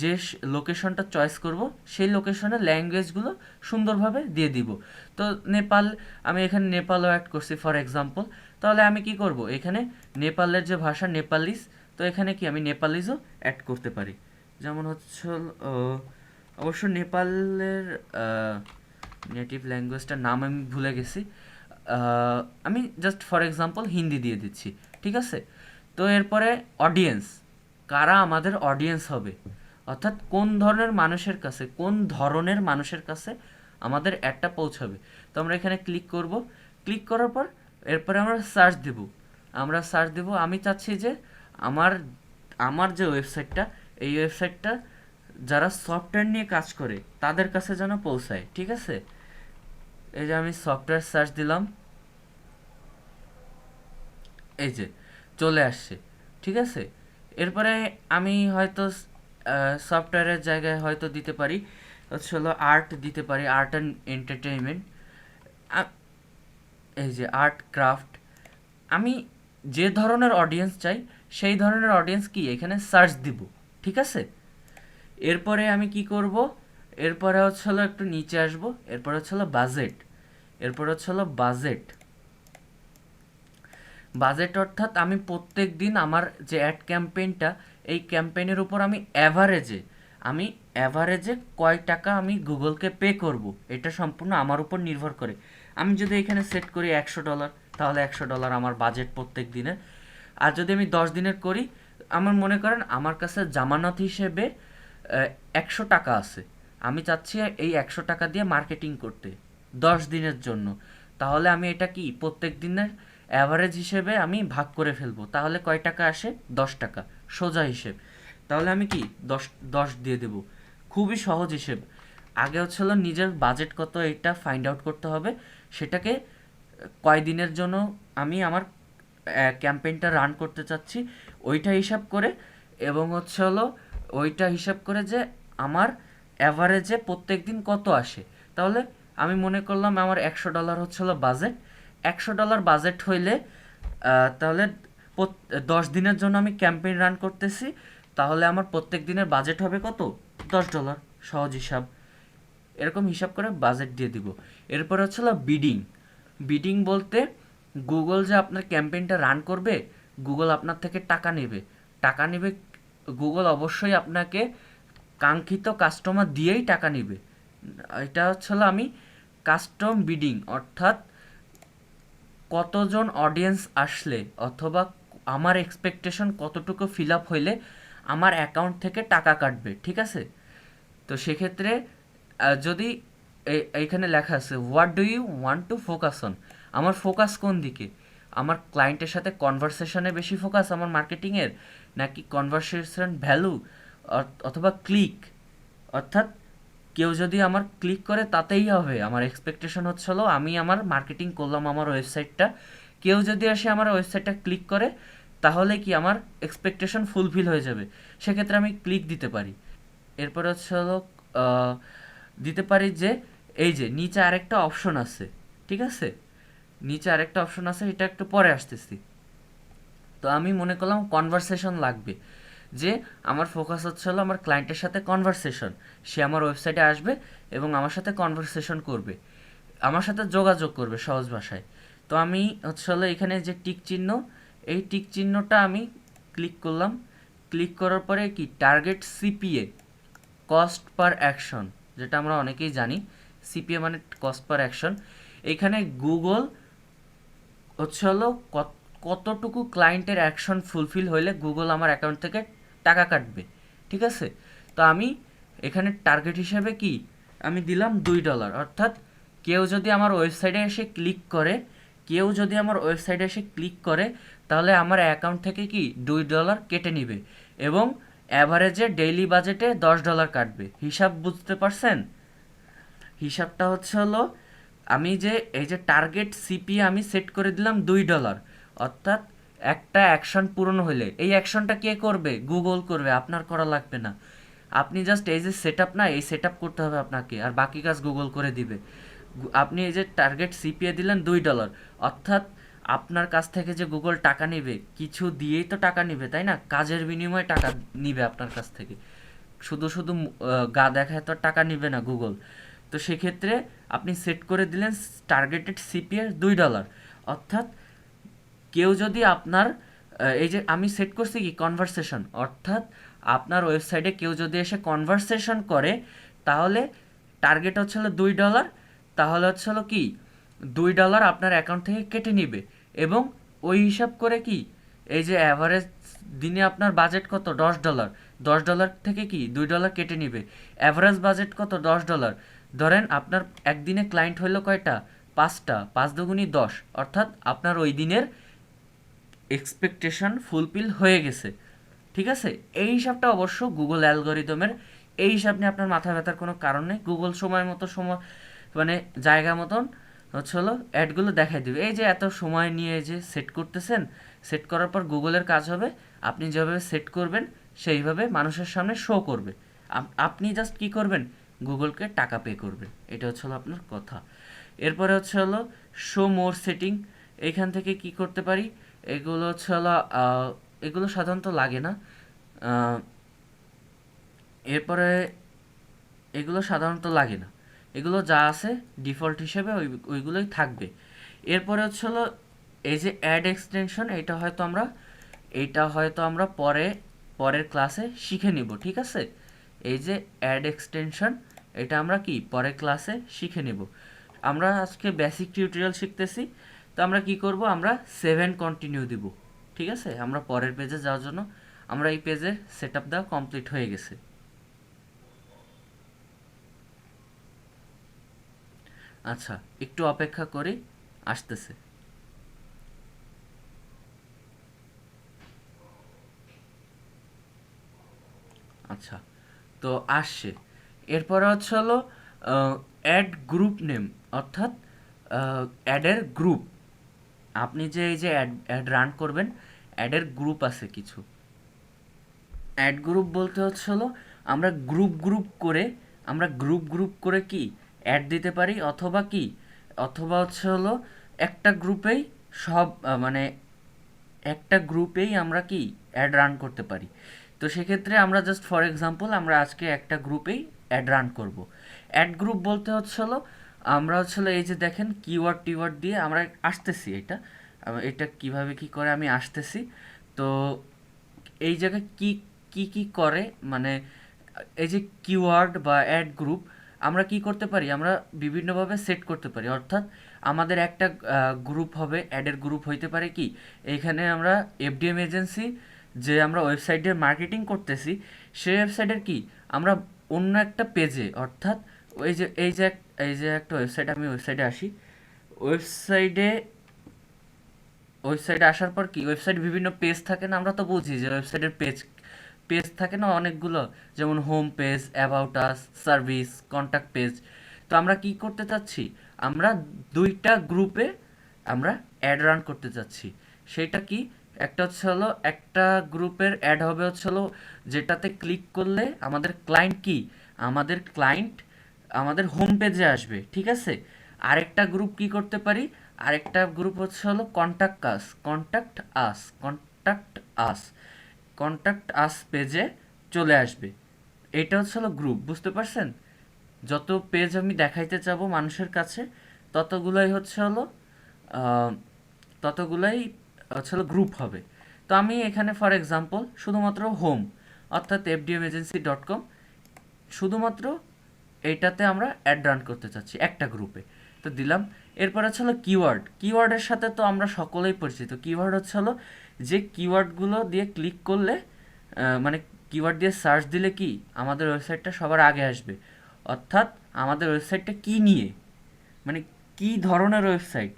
যে লোকেশনটা চয়েস করব, সেই লোকেশনের ল্যাঙ্গুয়েজগুলো সুন্দরভাবে দিয়ে দিব। তো নেপাল, আমি এখানে নেপালও অ্যাড করছি ফর এক্সাম্পল। তাহলে আমি কি করব, এখানে নেপালের যে ভাষা নেপালিজ, তো এখানে কি আমি নেপালিজও অ্যাড করতে পারি। যেমন হচ্ছে অবশ্য নেপালের নেটিভ ল্যাঙ্গুয়েজটার নাম আমি ভুলে গেছি, আমি জাস্ট ফর এক্সাম্পল হিন্দি দিয়ে দিচ্ছি, ঠিক আছে। তো এরপরে অডিয়েন্স, কারা আমাদের অডিয়েন্স হবে, অর্থাৎ কোন ধরনের মানুষের কাছে, কোন ধরনের মানুষের কাছে আমাদের অ্যাডটা পৌঁছাবে। তো আমরা এখানে ক্লিক করব। ক্লিক করার পর এরপরে আমরা সার্চ দেব। আমি চাচ্ছি যে আমার আমার যে ওয়েবসাইটটা, এই ওয়েবসাইটটা যারা সফটওয়্যার নিয়ে কাজ করে তাদের কাছে যেন পৌঁছায়, ঠিক আছে। এই যে আমি সফটওয়্যার সার্চ দিলাম, এই যে চলে আসছে, ঠিক আছে। এরপরে আমি হয়তো সফটওয়্যারের জায়গায় হয়তো দিতে পারি হচ্ছে হলো আর্ট দিতে পারি, আর্ট অ্যান্ড এন্টারটেইনমেন্ট। আ- এই যে আর্ট ক্রাফট, আমি যে ধরনের অডিয়েন্স চাই সেই ধরনের অডিয়েন্স কি এখানে সার্চ দিব, ঠিক আছে। এরপরে আমি কি করব, এরপরে হচ্ছে হলো একটু নিচে আসব, এরপরে হচ্ছে হলো বাজেট, এরপরে হচ্ছে হলো বাজেট। বাজেট অর্থাৎ আমি প্রত্যেক দিন আমার যে অ্যাড ক্যাম্পেইনটা, এই ক্যাম্পেইনের উপর আমি অ্যাভারেজে কয় টাকা আমি গুগলকে পে করব, এটা সম্পূর্ণ আমার উপর নির্ভর করে। আমি যদি এখানে সেট করি $100, তাহলে $100 আমার বাজেট প্রত্যেক দিনের। আর যদি আমি 10 দিনের করি, আমার মনে করেন আমার কাছে জামানত হিসেবে 100 টাকা আছে, আমি চাচ্ছি এই 100 টাকা দিয়ে মার্কেটিং করতে 10 দিনের জন্য। তাহলে আমি এটা কি প্রত্যেক দিনের অ্যাভারেজ হিসেবে আমি ভাগ করে ফেলবো, তাহলে কয় টাকা আসে? 10 টাকা, সোজা হিসেব। তাহলে আমি কি 10 10 দিয়ে দেব, খুবই সহজ হিসেব। আগে হচ্ছে হলো নিজের বাজেট কত এটা ফাইন্ড আউট করতে হবে, সেটাকে কয় দিনের জন্য আমি আমার ক্যাম্পেইনটা রান করতে চাচ্ছি ওইটা হিসাব করে, এবং হচ্ছে হলো ওইটা হিসাব করে যে আমার অ্যাভারেজে প্রত্যেক দিন কত আসে। তাহলে আমি মনে করলাম আমার $100 হচ্ছে হলো বাজেট। $100 বাজেট হইলে তাহলে 10 দিনের জন্য আমি ক্যাম্পেইন রান করতেছি, তাহলে আমার প্রত্যেক দিনের বাজেট হবে কত? $10, সহজ হিসাব। এরকম হিসাব করে বাজেট দিয়ে দিব। এরপর হচ্ছে হলো বিডিং। বিডিং বলতে গুগল যে আপনার ক্যাম্পেইনটা রান করবে, গুগল আপনার থেকে টাকা নেবে। টাকা নেবে, গুগল অবশ্যই আপনাকে কাঙ্ক্ষিত কাস্টমার দিয়েই টাকা নেবে। এটা হচ্ছে হলো আমি কাস্টম বিডিং, অর্থাৎ কতজন অডিয়েন্স আসলে অথবা আমার এক্সপেকটেশন কতটুকু ফিল আপ হইলে আমার অ্যাকাউন্ট থেকে টাকা কাটবে, ঠিক আছে। তো সেক্ষেত্রে যদি এইখানে লেখা আছে what do you want to focus on, আমার ফোকাস কোন দিকে? আমার ক্লায়েন্টের সাথে কনভারসেশনে বেশি ফোকাস আমার মার্কেটিংয়ের, নাকি কনভারসেশন ভ্যালু, অথবা ক্লিক, অর্থাৎ কেউ যদি আমার ক্লিক করে তাতেই হবে। আমার এক্সপেকটেশন হচ্ছে হলো আমি আমার মার্কেটিং করলাম আমার ওয়েবসাইটটা, কেউ যদি এসে আমার ওয়েবসাইটটা ক্লিক করে তাহলে কি আমার এক্সপেকটেশন ফুলফিল হয়ে যাবে, সেক্ষেত্রে আমি ক্লিক দিতে পারি। এরপরে হচ্ছে হলো আহ, দিতে পারি যে এই যে নিচে আরেকটা অপশন আছে, ঠিক আছে, নিচে আরেকটা অপশন আছে, এটা একটু পরে আসতেছি। তো আমি মনে করলাম কনভারসেশন লাগবে, যে আমার ফোকাস হচ্ছে হলো আমার ক্লায়েন্টের সাথে কনভারসেশন, সে আমার ওয়েবসাইটে আসবে এবং আমার সাথে কনভারসেশন করবে, আমার সাথে যোগাযোগ করবে সহজ ভাষায়। তো আমি হচ্ছে হলো এখানে যে টিক চিহ্ন, এই টিক চিহ্নটা আমি ক্লিক করলাম। ক্লিক করার পরে কি target CPA, cost per action, যেটা আমরা অনেকেই জানি, সিপিএ মানে কস্ট পার অ্যাকশন। এখানে গুগল হচ্ছে হলো কতটুকু ক্লায়েন্টের অ্যাকশন ফুলফিল হইলে গুগল আমার অ্যাকাউন্ট থেকে টাকা কাটবে, ঠিক আছে। তো আমি এখানে টার্গেট হিসেবে কি আমি দিলাম $2, অর্থাৎ কেউ যদি আমার ওয়েবসাইটে এসে ক্লিক করে, কেউ যদি আমার ওয়েবসাইটে এসে ক্লিক করে তাহলে আমার অ্যাকাউন্ট থেকে কি $2 কেটে নিবে, এবং অ্যাভারেজে ডেইলি বাজেটে $10 কাটবে। হিসাব বুঝতে পারছেন? হিসাবটা হচ্ছে হলো আমি যে এই যে টার্গেট সিপি আমি সেট করে দিলাম $2, অর্থাৎ একটা অ্যাকশন পূরণ হলে এই অ্যাকশনটা কে করবে? গুগল করবে, আপনার করা লাগবে না। আপনি জাস্ট এই যে সেট আপ, না এই সেট আপ করতে হবে আপনাকে, আর বাকি কাজ গুগল করে দিবে। আপনি এই যে টার্গেট সিপিএ দিলেন $2, অর্থাৎ আপনার কাছ থেকে যে গুগল টাকা নেবে, কিছু দিয়েই তো টাকা নেবে, তাই না? কাজের বিনিময়ে টাকা নিবে আপনার কাছ থেকে, শুধু শুধু গা দেখায় তো আর টাকা নিবে না গুগল। তো সেক্ষেত্রে আপনি সেট করে দিলেন টার্গেটেড সিপিএ $2, অর্থাৎ কেউ যদি আপনার এই যে আমি সেট করছি কি কনভারসেশন, অর্থাৎ আপনার ওয়েবসাইটে কেউ যদি এসে কনভারসেশন করে তাহলে টার্গেট হচ্ছে হলো $2, তাহলে হচ্ছে হলো কি $2 আপনার অ্যাকাউন্ট থেকে কেটে নিবে, এবং ওই হিসাব করে কি এই যে অ্যাভারেজ দিনে আপনার বাজেট কত? $10, $10 থেকে কি $2 কেটে নিবে। অ্যাভারেজ বাজেট কত? $10। ধরেন আপনার একদিনে ক্লায়েন্ট হইলো কয়টা? 5টা, 5 দুগুণী 10, অর্থাৎ আপনার ওই দিনের এক্সপেকটেশন ফুলফিল হয়ে গেছে, ঠিক আছে। এই হিসাবটা অবশ্য গুগল অ্যালগোরিদমের, এই হিসাব নিয়ে আপনার মাথা ব্যথার কোনো কারণ নেই। গুগল সময় মতো মানে জায়গা মতন হচ্ছে হলো অ্যাডগুলো দেখাই দেবে। এই যে এত সময় নিয়ে যে সেট করতেছেন, সেট করার পর গুগলের কাজ হবে আপনি যেভাবে সেট করবেন সেইভাবে মানুষের সামনে শো করবে। আপনি জাস্ট কি করবেন? গুগলকে টাকা পে করবেন। এটা হচ্ছে হলো আপনার কথা। এরপরে হচ্ছে হলো শো মোর সেটিং, এইখান থেকে কি করতে পারি, এগুলো হচ্ছে হলো এগুলো সাধারণত লাগে না। আহ, এরপরে এগুলো সাধারণত লাগে না, এগুলো যা আছে ডিফল্ট হিসেবে ওইগুলোই থাকবে। এরপরে হচ্ছে হলো এই যে অ্যাড এক্সটেনশন, এটা হয়তো আমরা পরের ক্লাসে শিখে নিব, ঠিক আছে। এই যে অ্যাড এক্সটেনশন, এটা আমরা কি পরের ক্লাসে শিখে নেব। আমরা আজকে বেসিক টিউটোরিয়াল শিখতেছি, তো আমরা কি করব, আমরা 7 কন্টিনিউ দিব, ঠিক আছে। আমরা পরের পেজে যাওয়ার জন্য আমরা এই পেজের সেট আপ দেওয়া কমপ্লিট হয়ে গেছে। আচ্ছা, একটু অপেক্ষা করি, আসতেছে। আচ্ছা, তো আসছে। এরপরে হচ্ছে হলো অ্যাড গ্রুপ নেম, অর্থাৎ অ্যাডের গ্রুপ। আপনি যে এই যে অ্যাড রান করবেন, অ্যাডের গ্রুপ আছে কিছু। অ্যাড গ্রুপ বলতে হচ্ছে হলো আমরা গ্রুপ গ্রুপ করে কি অ্যাড দিতে পারি, অথবা হচ্ছে হলো একটা গ্রুপেই সব মানে একটা গ্রুপেই আমরা কি অ্যাড রান করতে পারি। তো সেক্ষেত্রে আমরা জাস্ট ফর এক্সাম্পল আমরা আজকে একটা গ্রুপেই অ্যাড রান করব। অ্যাড গ্রুপ বলতে হচ্ছে হলো আমরা হচ্ছে হলো এই যে দেখেন কিওয়ার্ড টিওয়ার্ড দিয়ে আমরা আসতেছি, এটা কিভাবে কি করে আমি আসতেছি। তো এই জায়গায় কি কি কি করে, মানে এই যে কিওয়ার্ড বা অ্যাড গ্রুপ আমরা কি করতে পারি, আমরা বিভিন্নভাবে সেট করতে পারি। অর্থাৎ আমাদের একটা গ্রুপ হবে, অ্যাডের গ্রুপ হইতে পারে কি, এইখানে আমরা এফডিএম এজেন্সি যে আমরা ওয়েবসাইটের মার্কেটিং করতেছি, সেই ওয়েবসাইটের কি আমরা অন্য একটা পেজে, অর্থাৎ এই যে একটা ওয়েবসাইট, আমি ওয়েবসাইটে আসি। ওয়েবসাইটে ওয়েবসাইটে আসার পর কি ওয়েবসাইট বিভিন্ন পেজ থাকে না, আমরা তো বুঝি যে ওয়েবসাইটের পেজ পেজ থাকে না অনেকগুলো, যেমন home page, about us, service, contact page. তো আমরা কি করতে চাচ্ছি, আমরা দুইটা গ্রুপে আমরা অ্যাড রান করতে চাচ্ছি। সেটা কি, একটা হচ্ছে হলো একটা গ্রুপের অ্যাড হবে হচ্ছে হলো যেটাতে ক্লিক করলে আমাদের ক্লায়েন্ট আমাদের হোম পেজে আসবে, ঠিক আছে। আরেকটা গ্রুপ কি করতে পারি, আরেকটা গ্রুপ হচ্ছে হলো আস কন্ট্যাক্ট আস পেজে চলে আসবে। এটা হচ্ছে হলো গ্রুপ, বুঝতে পারছেন। যত পেজ আমি দেখাইতে চাবো মানুষের কাছে, ততগুলাই হচ্ছে হলো আহ, ততগুলাই হচ্ছে হলো গ্রুপ হবে। তো আমি এখানে ফর এক্সাম্পল শুধুমাত্র হোম, অর্থাৎ fdmagency.com, শুধুমাত্র এইটাতে আমরা অ্যাড রান করতে চাচ্ছি একটা গ্রুপে, তো দিলাম। এরপর হচ্ছে হলো কিওয়ার্ডের সাথে তো আমরা সকলেই পরিচিত। কিওয়ার্ড হচ্ছে হলো যে কিওয়ার্ডগুলো দিয়ে ক্লিক করলে মানে কিওয়ার্ড দিয়ে সার্চ দিলে কি আমাদের ওয়েবসাইটটা সবার আগে আসবে। অর্থাৎ আমাদের ওয়েবসাইটটা কি নিয়ে, মানে কি ধরনের ওয়েবসাইট,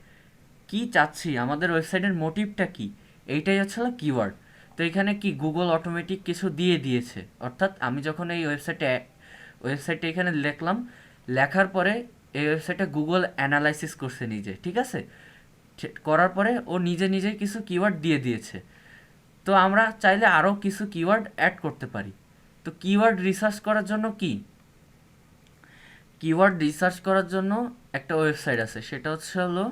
কি চাচ্ছি, আমাদের ওয়েবসাইটের মোটিভটা কি, এইটাই হচ্ছে হলো কিওয়ার্ড। তো এখানে কি গুগল অটোমেটিক কিছু দিয়ে দিয়েছে, অর্থাৎ আমি যখন এই ওয়েবসাইটে এখানে লিখলাম, লেখার পরে এই ওয়েবসাইটটা গুগল অ্যানালাইসিস করছে নিজে, ঠিক আছে। করার পরে ও নিজে নিজেই কিছু কিওয়ার্ড দিয়ে দিয়েছে। তো আমরা চাইলে আরও কিছু কিওয়ার্ড অ্যাড করতে পারি। তো কিওয়ার্ড রিসার্চ করার জন্য একটা ওয়েবসাইট আছে, সেটা হচ্ছে হলো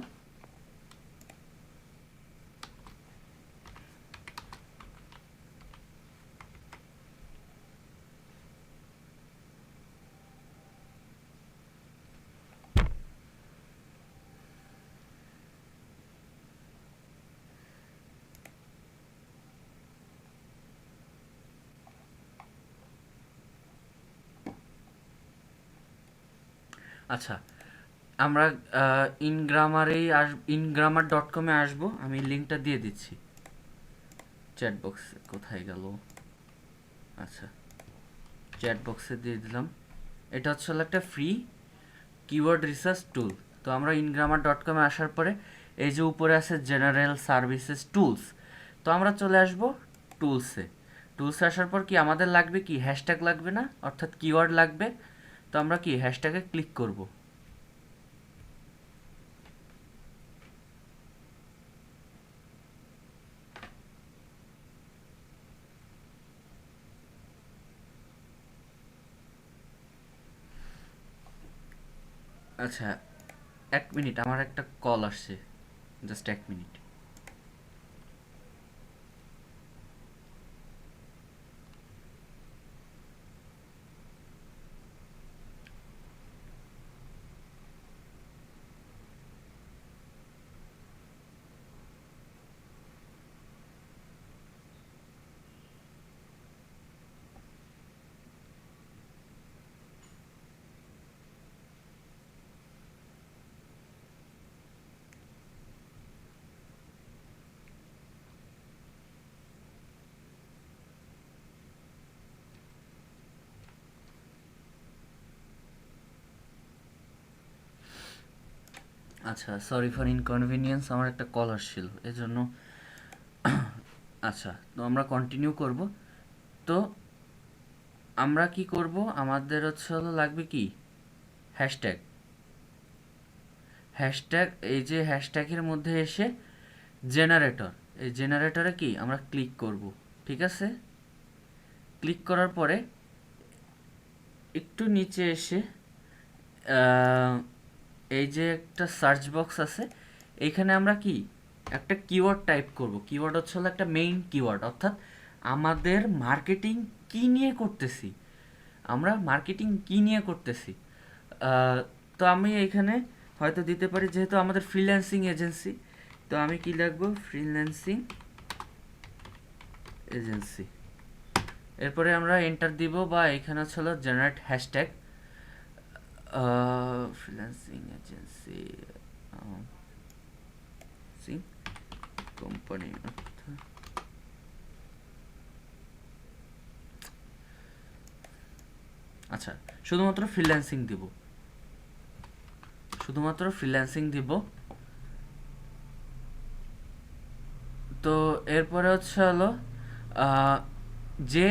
আচ্ছা, আমরা ইনগ্রামার.com-এ আসবো, আমি লিঙ্কটা দিয়ে দিচ্ছি চ্যাট বক্সে। কোথায় গেল, আচ্ছা, চ্যাট বক্সে দিয়ে দিলাম। এটা হচ্ছে হলো একটা ফ্রি কিওয়ার্ড রিসার্চ টুল। তো আমরা ইনগ্রামার.com-এ আসার পরে এই যে উপরে আছে জেনারেল সার্ভিসেস টুলস, তো আমরা চলে আসব টুলসে আসার পর কি আমাদের লাগবে, কি হ্যাশট্যাগ লাগবে না, অর্থাৎ কিওয়ার্ড লাগবে। তো আমরা কি হ্যাশট্যাগে ক্লিক করব। আচ্ছা, এক মিনিট, আমার একটা কল আসছে, জাস্ট এক মিনিট। আচ্ছা, সরি ফর ইনকনভিনিয়েন্স, আমার একটা কল আসছিল এজন্য। আচ্ছা, তো আমরা কন্টিনিউ করব। তো আমরা কি করব, আমাদের হচ্ছে হলো লাগবে কি, হ্যাশট্যাগ। হ্যাশট্যাগ, এই যে হ্যাশট্যাগের মধ্যে এসে জেনারেটর, এই জেনারেটরে কি আমরা ক্লিক করব। ঠিক আছে, ক্লিক করার পরে একটু নিচে এসে এই যে একটা সার্চ বক্স আছে, এইখানে আমরা কি একটা কিওয়ার্ড টাইপ করব। কিওয়ার্ড হচ্ছে হলো একটা মেইন কিওয়ার্ড, অর্থাৎ আমাদের মার্কেটিং কি নিয়ে করতেছি, আমরা মার্কেটিং কি নিয়ে করতেছি। তো আমি এখানে হয়তো দিতে পারি, যেহেতু আমাদের ফ্রিল্যান্সিং এজেন্সি, তো আমি কি লিখবো, ফ্রিল্যান্সিং এজেন্সি। এরপরে আমরা এন্টার দিব, বা এখানে হচ্ছে হলো generate hashtag freelancing agency company. আচ্ছা, শুধুমাত্র ফ্রিল্যান্সিং দিব, শুধুমাত্র ফ্রিল্যান্সিং দিব। তো এরপরে হচ্ছে হলো আহ, যে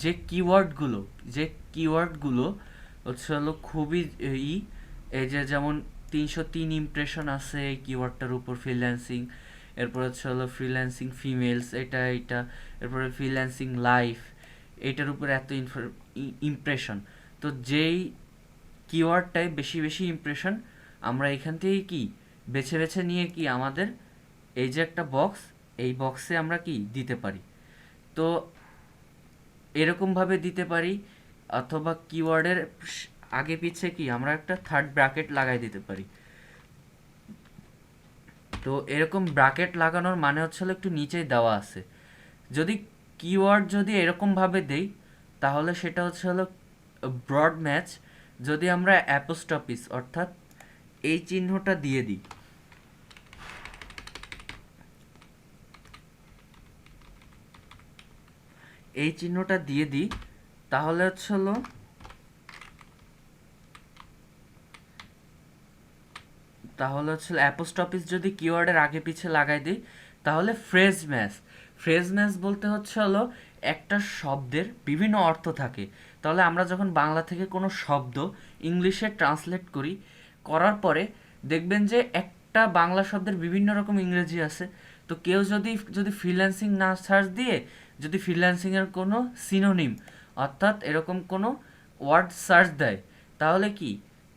যে কিওয়ার্ডগুলো যে কিওয়ার্ডগুলো হচ্ছে হলো খুবই ই, এই যে যেমন 303 ইমপ্রেশন আছে এই কিওয়ার্ডটার উপর ফ্রিল্যান্সিং, এরপর হচ্ছে হলো ফ্রিল্যান্সিং ফিমেলস, এটা, এরপরে ফ্রিল্যান্সিং লাইফ, এটার উপর এত ইমপ্রেশন। তো যেই কিওয়ার্ডটায় বেশি বেশি ইমপ্রেশন, আমরা এখান থেকে কি বেছে বেছে নিয়ে কি আমাদের এই যে একটা বক্স, এই বক্সে আমরা কি দিতে পারি। তো এরকমভাবে দিতে পারি, অথবা কিওয়ার্ডের আগে পিছে কি আমরা একটা থার্ড ব্র্যাকেট লাগাই দিতে পারি। তো এরকম ব্র্যাকেট লাগানোর মানে হচ্ছে হলো একটু নিচেই দেওয়া আছে। যদি কিওয়ার্ড যদি এরকমভাবে দেই, তাহলে সেটা হচ্ছে হলো ব্রড ম্যাচ। যদি আমরা অ্যাপোস্টপিস অর্থাৎ এই চিহ্নটা দিয়ে দিই, এই চিহ্নটা দিয়ে দিই, তাহলে হচ্ছে হলো অ্যাপোস্টপিস যদি কিওয়ার্ডের আগে পিছে লাগাই দিই, তাহলে ফ্রেজ ম্যাচ। ফ্রেজ ম্যাচ বলতে হচ্ছে হলো একটা শব্দের বিভিন্ন অর্থ থাকে। তাহলে আমরা যখন বাংলা থেকে কোনো শব্দ ইংলিশে ট্রান্সলেট করি, করার পরে দেখবেন যে একটা বাংলা শব্দের বিভিন্ন রকম ইংরেজি আছে। তো কেউ যদি যদি ফ্রিল্যান্সিং না সার্চ দিয়ে যদি ফ্রিল্যান্সিংয়ের কোনো সিনোনিম অর্থাৎ এরকম কোনো ওয়ার্ড সার্চ দেয়, তাহলে কি,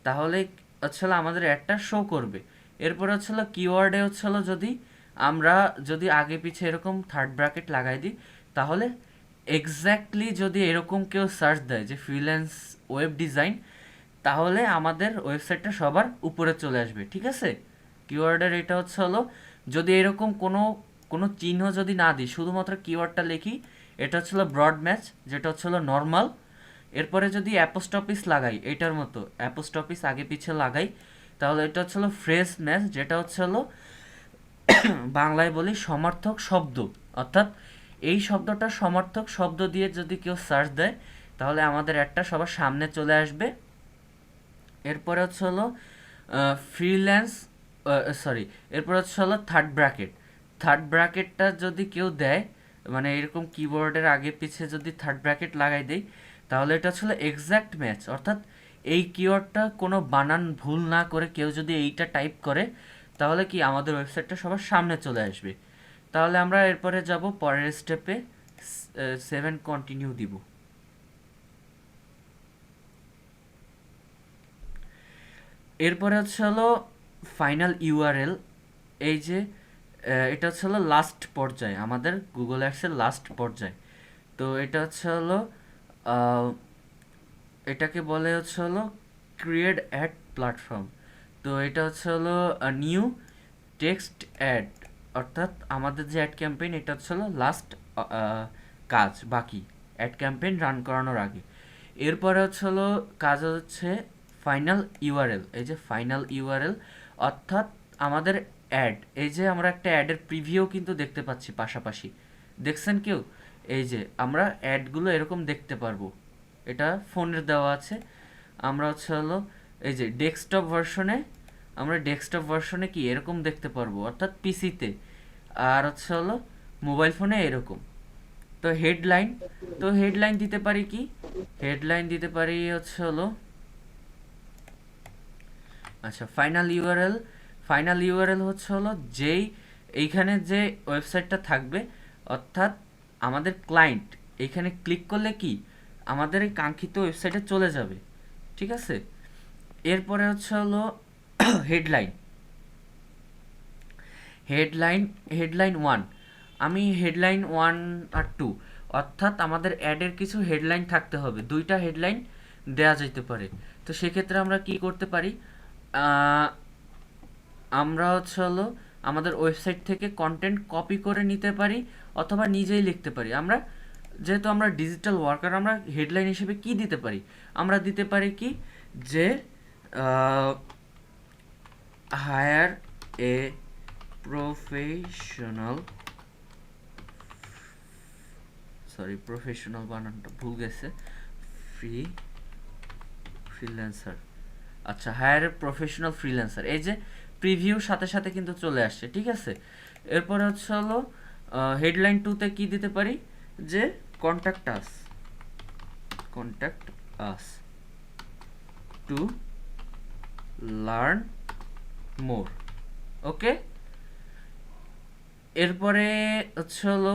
তাহলে হচ্ছে আমাদের একটা শো করবে। এরপর হচ্ছে কিওয়ার্ডে হচ্ছে যদি আমরা যদি আগে পিছে এরকম থার্ড ব্র্যাকেট লাগাই দিই, তাহলে এক্স্যাক্টলি যদি এরকম কেউ সার্চ দেয় যে ফ্রিল্যান্স ওয়েব ডিজাইন, তাহলে আমাদের ওয়েবসাইটটা সবার উপরে চলে আসবে। ঠিক আছে, কিওয়ার্ডের এটা হচ্ছে যদি এরকম কোনো কোনো চিহ্ন যদি না দিই, শুধুমাত্র কিওয়ার্ডটা লিখি, এটা হচ্ছে ব্রড ম্যাচ, যেটা হচ্ছে নর্মাল। এরপরে যদি অ্যাপোস্টপিস লাগাই, এটার মতো অ্যাপোস্টপিস আগে পিছে লাগাই, তাহলে এটা হচ্ছে ফ্রেজ ম্যাচ, যেটা হচ্ছে বাংলায় বলি সমার্থক শব্দ। অর্থাৎ এই শব্দটা সমার্থক শব্দ দিয়ে যদি কেউ সার্চ দেয়, তাহলে আমাদের একটা সবার সামনে চলে আসবে। এরপরে হচ্ছে ফ্রিল্যান্স, সরি, এরপর হচ্ছে থার্ড ব্র্যাকেট। থার্ড ব্র্যাকেটটা যদি কেউ দেয়, মানে এরকম কিবোর্ডের আগে পিছে যদি থার্ড ব্র্যাকেট লাগাই দেয়, তাহলে এটা হচ্ছে এক্স্যাক্ট ম্যাচ। অর্থাৎ এই কিওয়ার্ডটা কোনো বানান ভুল না করে কেউ যদি এইটা টাইপ করে, তাহলে কি আমাদের ওয়েবসাইটটা সবার সামনে চলে আসবে। তাহলে আমরা এরপরে যাব পরের স্টেপে, 7 কন্টিনিউ দিব। এরপরে হচ্ছে হলো ফাইনাল ইউআরএল। এই যে এটা হচ্ছে হলো লাস্ট পর্যায়ে, আমাদের গুগল অ্যাডসের লাস্ট পর্যায়ে। তো এটা হচ্ছে হলো আহ, এটাকে বলে হচ্ছে হলো ক্রিয়েট অ্যাড প্ল্যাটফর্ম। তো এটা হচ্ছে হলো নিউ টেক্সট অ্যাড, অর্থাৎ আমাদের যে অ্যাড ক্যাম্পেইন এটা হচ্ছে হলো লাস্ট কাজ বাকি অ্যাড ক্যাম্পেইন রান করানোর আগে। এরপরে হচ্ছে হলো কাজ হচ্ছে ফাইনাল ইউআরএল। এই যে ফাইনাল ইউআরএল অর্থাৎ আমাদের অ্যাড, এই যে আমরা একটা অ্যাডের প্রিভিউ কিন্তু দেখতে পাচ্ছি পাশাপাশি, দেখছেন কেউ? এই যে আমরা অ্যাডগুলো এরকম দেখতে পারবো, এটা ফোনের দেওয়া আছে। আমরা হচ্ছে হলো এই যে ডেস্কটপ ভার্সনে কি এরকম দেখতে পারবো, অর্থাৎ পিসিতে, আর হচ্ছে হলো মোবাইল ফোনে এরকম। তো হেডলাইন, তো হেডলাইন দিতে পারি কি, হেডলাইন দিতে পারি হচ্ছে হলো আচ্ছা ফাইনাল ইউআরএল হচ্ছে হলো যেই এইখানে যে ওয়েবসাইটটা থাকবে, অর্থাৎ আমাদের ক্লায়েন্ট এইখানে ক্লিক করলে কি আমাদের এই কাঙ্ক্ষিত ওয়েবসাইটে চলে যাবে, ঠিক আছে? এরপরে হচ্ছে হলো হেডলাইন, হেডলাইন হেডলাইন ওয়ান। আমি হেডলাইন ওয়ান আর টু, অর্থাৎ আমাদের অ্যাডের কিছু হেডলাইন থাকতে হবে, দুইটা হেডলাইন দেয়া যেতে পারে। তো সেক্ষেত্রে আমরা কি করতে পারি, আহ, আমরা হচ্ছে হলো আমাদের ওয়েবসাইট থেকে কন্টেন্ট কপি করে নিতে পারি অথবা নিজেই লিখতে পারি। আমরা যেহেতু আমরা ডিজিটাল ওয়ার্কার, আমরা হেডলাইন হিসেবে কি দিতে পারি, আমরা দিতে পারি কি যে হায়ার এ প্রফেশনাল, প্রফেশনাল বানানটা ভুল গেছে, ফ্রিল্যান্সার। আচ্ছা, হায়ার এ প্রফেশনাল ফ্রিল্যান্সার, এই যে প্রিভিউ সাথে সাথে কিন্তু চলে আসছে, ঠিক আছে? এরপরে হচ্ছে হলো হেডলাইন টুতে কি দিতে পারি যে contact us to learn more. Okay, এরপরে হচ্ছে হলো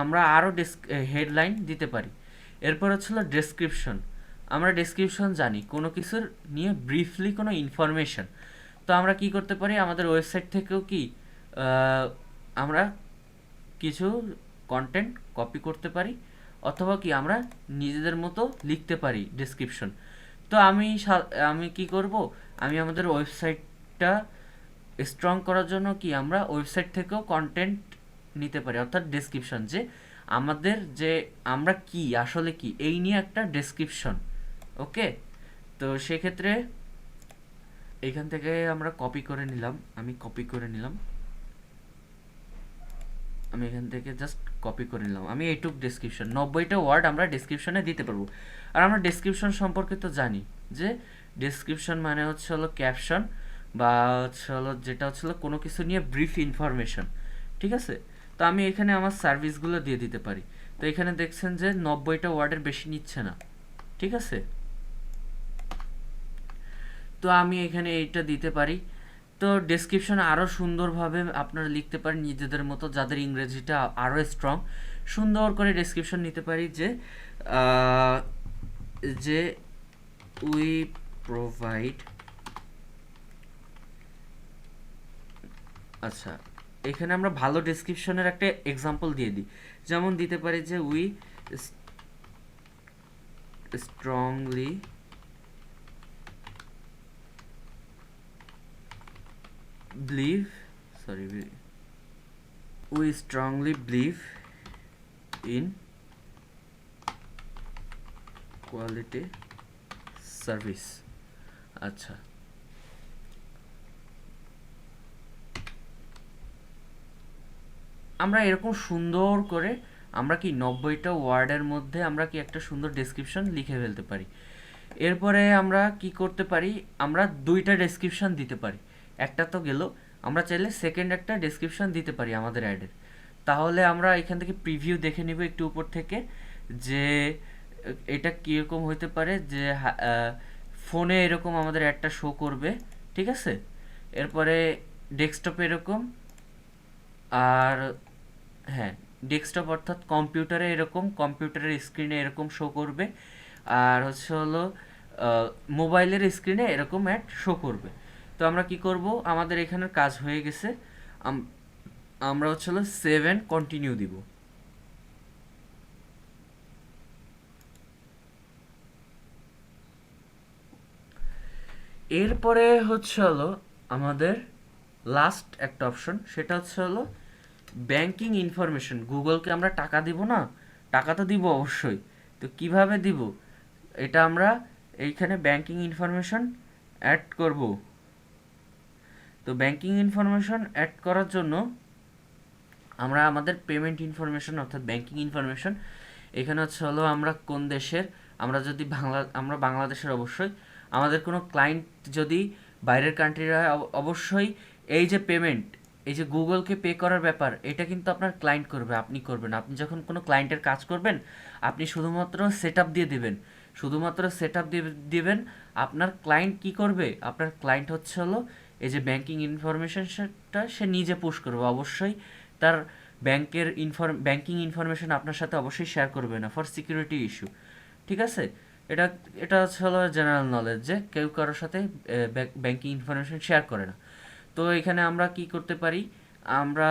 আমরা আরও হেডলাইন দিতে পারি। এরপর হচ্ছে হলো ডেসক্রিপশন। আমরা ডেসক্রিপশন জানি কোনো কিছুর নিয়ে ব্রিফলি কোনো ইনফরমেশন। তো আমরা কি করতে পারি, আমাদের ওয়েবসাইট থেকেও কি আমরা কিছু কন্টেন্ট কপি করতে পারি অথবা কি আমরা নিজেদের মতো লিখতে পারি ডেসক্রিপশন। তো আমি কি করব, আমি আমাদের ওয়েবসাইটটা স্ট্রং করার জন্য কি আমরা ওয়েবসাইট থেকেও কন্টেন্ট নিতে পারি, অর্থাৎ ডেসক্রিপশন, যে আমাদের যে আমরা কি আসলে কি এই নিয়ে একটা ডেসক্রিপশন। ওকে, তো সেক্ষেত্রে এইখান থেকে আমরা কপি করে নিলাম, আমি এখান থেকে জাস্ট কপি করে নিলাম, আমি এইটুক ডেসক্রিপশন 90টা ওয়ার্ড আমরা ডেসক্রিপশনে দিতে পারবো। আর আমরা ডেসক্রিপশন সম্পর্কে তো জানি যে ডেসক্রিপশন মানে হচ্ছে হলো ক্যাপশন বা হচ্ছে হলো যেটা হচ্ছে হলো কোনো কিছু নিয়ে ব্রিফ ইনফরমেশন, ঠিক আছে? তো আমি এখানে আমার সার্ভিসগুলো দিয়ে দিতে পারি। তো এখানে দেখছেন যে 90টা ওয়ার্ডের বেশি নিচ্ছে না, ঠিক আছে? তো আমি এখানে এইটা দিতে পারি। তো ডেসক্রিপশন আরও সুন্দরভাবে আপনারা লিখতে পারেন নিজেদের মতো, যাদের ইংরেজিটা আরও স্ট্রং, সুন্দর করে ডেসক্রিপশন নিতে পারি যে আহ, যে উই প্রোভাইড, আচ্ছা এখানে আমরা ভালো ডেসক্রিপশনের একটা এক্সাম্পল দিয়ে দিই, যেমন দিতে পারি যে we strongly believe sorry we strongly believe in quality service। আচ্ছা, আমরা এরকম সুন্দর করে আমরা কি 90টা ওয়ার্ডের মধ্যে আমরা কি একটা সুন্দর ডেসক্রিপশন লিখে ফেলতে পারি। এরপরে আমরা কি করতে পারি, আমরা দুইটা ডেসক্রিপশন দিতে পারি, একটা তো গেল, আমরা চাইলে সেকেন্ড একটা ডেসক্রিপশন দিতে পারি আমাদের অ্যাডের। তাহলে আমরা এখান থেকে প্রিভিউ দেখে নিব একটু উপর থেকে যে এটা কীরকম হতে পারে, যে ফোনে এরকম আমাদের অ্যাডটা শো করবে, ঠিক আছে? এরপরে ডেস্কটপে এরকম, আর হ্যাঁ ডেস্কটপ অর্থাৎ কম্পিউটারে এরকম, কম্পিউটারের স্ক্রিনে এরকম শো করবে, আর হচ্ছে হলো মোবাইলের স্ক্রিনে এরকম অ্যাড শো করবে। তো আমরা কি করব, আমাদের এখানের কাজ হয়ে গেছে, আমরা হচ্ছে সেভ এন্ড কন্টিনিউ দিব। এরপরে হচ্ছে আমাদের লাস্ট একটা অপশন, সেটা হচ্ছে ব্যাংকিং ইনফরমেশন। গুগলকে আমরা টাকা দিব না, টাকা তো দিব অবশ্যই, তো কিভাবে দিব, এটা আমরা এইখানে ব্যাংকিং ইনফরমেশন অ্যাড করব। তো ব্যাংকিং ইনফরমেশন অ্যাড করার জন্য আমরা আমাদের পেমেন্ট ইনফরমেশন অর্থাৎ ব্যাংকিং ইনফরমেশন, এখানে হচ্ছে আমরা কোন দেশের, আমরা বাংলাদেশের অবশ্যই। আমাদের কোনো ক্লায়েন্ট যদি বাইরের কান্ট্রির হয় অবশ্যই এই যে পেমেন্ট, এই যে গুগলকে পে করার ব্যাপার, এটা কিন্তু আপনার ক্লায়েন্ট করবে, আপনি করবেন। আপনি যখন কোনো ক্লায়েন্টের কাজ করবেন, আপনি শুধুমাত্র সেট আপ দিয়ে দিবেন, শুধুমাত্র সেট আপ দিবেন। আপনার ক্লায়েন্ট কি করবে, আপনার ক্লায়েন্ট হচ্ছে এই যে ব্যাংকিং ইনফরমেশনটা সে নিজে পুশ করবে। অবশ্যই তার ব্যাংকিং ইনফরমেশন আপনার সাথে অবশ্যই শেয়ার করবে না, ফর সিকিউরিটি ইস্যু। ঠিক আছে, এটা এটা হচ্ছে জেনারেল নলেজ যে কেউ কারোর সাথে ব্যাংকিং ইনফরমেশন শেয়ার করে না। তো এখানে আমরা কি করতে পারি, আমরা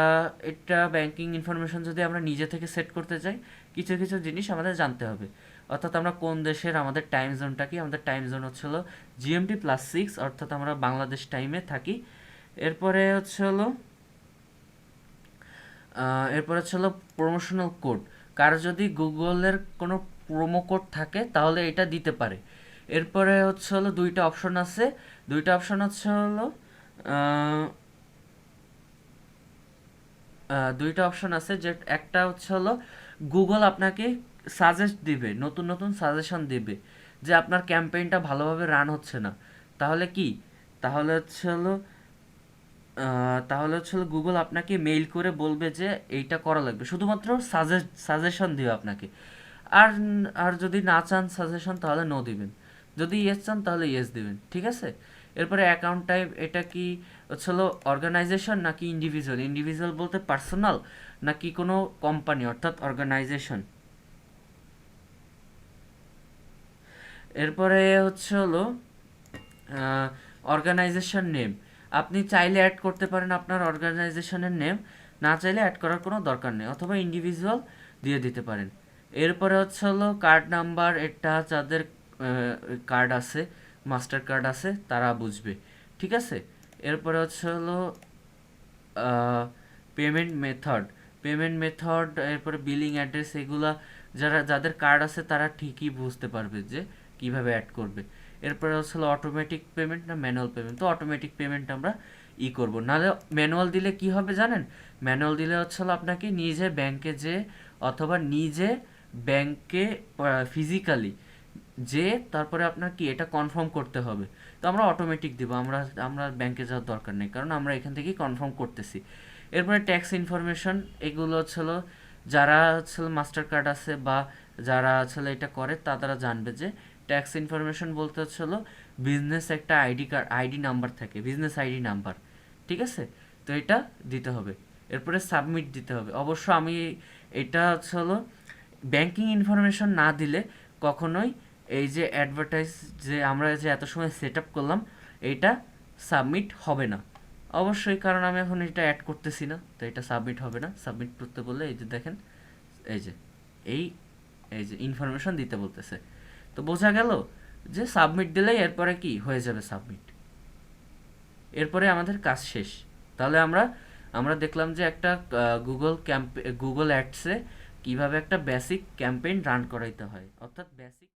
এটা ব্যাংকিং ইনফরমেশন যদি আমরা নিজে থেকে সেট করতে চাই, কিছু কিছু জিনিস আমাদের জানতে হবে। অর্থাৎ আমরা কোন দেশের, আমাদের টাইম জোনটা কি, আমাদের টাইম জোন হচ্ছে GMT+6, অর্থাৎ আমরা বাংলাদেশ টাইমে থাকি। এরপরে হচ্ছে প্রমোশনাল কোড। কারো যদি গুগলের কোনো প্রোমো কোড থাকে তাহলে এটা দিতে পারে। এরপরে হচ্ছে দুইটা অপশন আছে, দুইটা অপশন হচ্ছে দুইটা অপশন আছে, যে একটা হচ্ছে গুগল আপনাকে সাজেস্ট দিবে, নতুন নতুন সাজেশন দিবে যে আপনার ক্যাম্পেইনটা ভালোভাবে রান হচ্ছে না। তাহলে কি, তাহলে হচ্ছে গুগল আপনাকে মেইল করে বলবে যে এইটা করা লাগবে, শুধুমাত্র সাজেশন দিবে আপনাকে। আর আর যদি না চান সাজেশন তাহলে নো দিবেন, যদি ইয়েস চান তাহলে ইয়েস দিবেন। ঠিক আছে, এরপরে অ্যাকাউন্ট টাইপ, এটা কি হচ্ছে অর্গানাইজেশন নাকি ইন্ডিভিজুয়াল, ইন্ডিভিজুয়াল বলতে পার্সোনাল নাকি কোনো কোম্পানি অর্থাৎ অর্গানাইজেশন। এরপরে হচ্ছে অর্গানাইজেশন নেম, আপনি চাইলে অ্যাড করতে পারেন আপনার অর্গানাইজেশনের নেম, না চাইলে অ্যাড করার কোনো দরকার নেই, অথবা ইন্ডিভিজুয়াল দিয়ে দিতে পারেন। এরপরে হচ্ছে কার্ড নাম্বার, এটা যাদের কার্ড আছে, মাস্টার কার্ড আছে তারা বুঝবে। ঠিক আছে, এরপরে হচ্ছে পেমেন্ট মেথড, এরপরে বিলিং অ্যাড্রেস, এগুলা যাদের কার্ড আছে তারা ঠিকই বুঝতে পারবে যে কিভাবে অ্যাড করবে। এরপরে হচ্ছে অটোমেটিক পেমেন্ট না ম্যানুয়াল পেমেন্ট, তো অটোমেটিক পেমেন্ট আমরা করব। নাহলে ম্যানুয়াল দিলে কি হবে জানেন, ম্যানুয়াল দিলে হচ্ছে আপনাকে নিজে ব্যাংকে যে, অথবা নিজে ব্যাংকে ফিজিক্যালি যে, তারপরে আপনার কি এটা কনফার্ম করতে হবে। তো আমরা অটোমেটিক দিব, আমরা ব্যাংকে যাওয়ার দরকার নেই, কারণ আমরা এখান থেকেই কনফার্ম করতেছি। এরপরে ট্যাক্স ইনফরমেশন, এগুলো হচ্ছে যারা হচ্ছে মাস্টার কার্ড আছে বা যারা হচ্ছে এটা করে তারা জানবে যে ট্যাক্স ইনফরমেশন বলতে হচ্ছে বিজনেস একটা আইডি নাম্বার থাকে, বিজনেস আইডি নাম্বার। ঠিক আছে, তো এটা দিতে হবে। এরপরে সাবমিট দিতে হবে। অবশ্য আমি এটা হচ্ছে ব্যাংকিং ইনফরমেশন না দিলে কখনোই এই যে অ্যাডভার্টাইজ যে আমরা যে এত সময় সেট আপ করলাম, এইটা সাবমিট হবে না অবশ্যই, কারণ আমি এখন এটা অ্যাড করতেছি না, তো এটা সাবমিট হবে না। সাবমিট করতে বললে এই যে দেখেন, এই যে এই এই যে ইনফরমেশন দিতে বলতেছে, তো বোঝা গেল যে সাবমিট দিলেই এরপরে কি হয়ে যাবে, সাবমিট। এরপরে আমাদের কাজ শেষ। তাহলে আমরা দেখলাম যে একটা গুগল অ্যাডসে কিভাবে একটা বেসিক ক্যাম্পেইন রান করাইতে হয়, অর্থাৎ বেসিক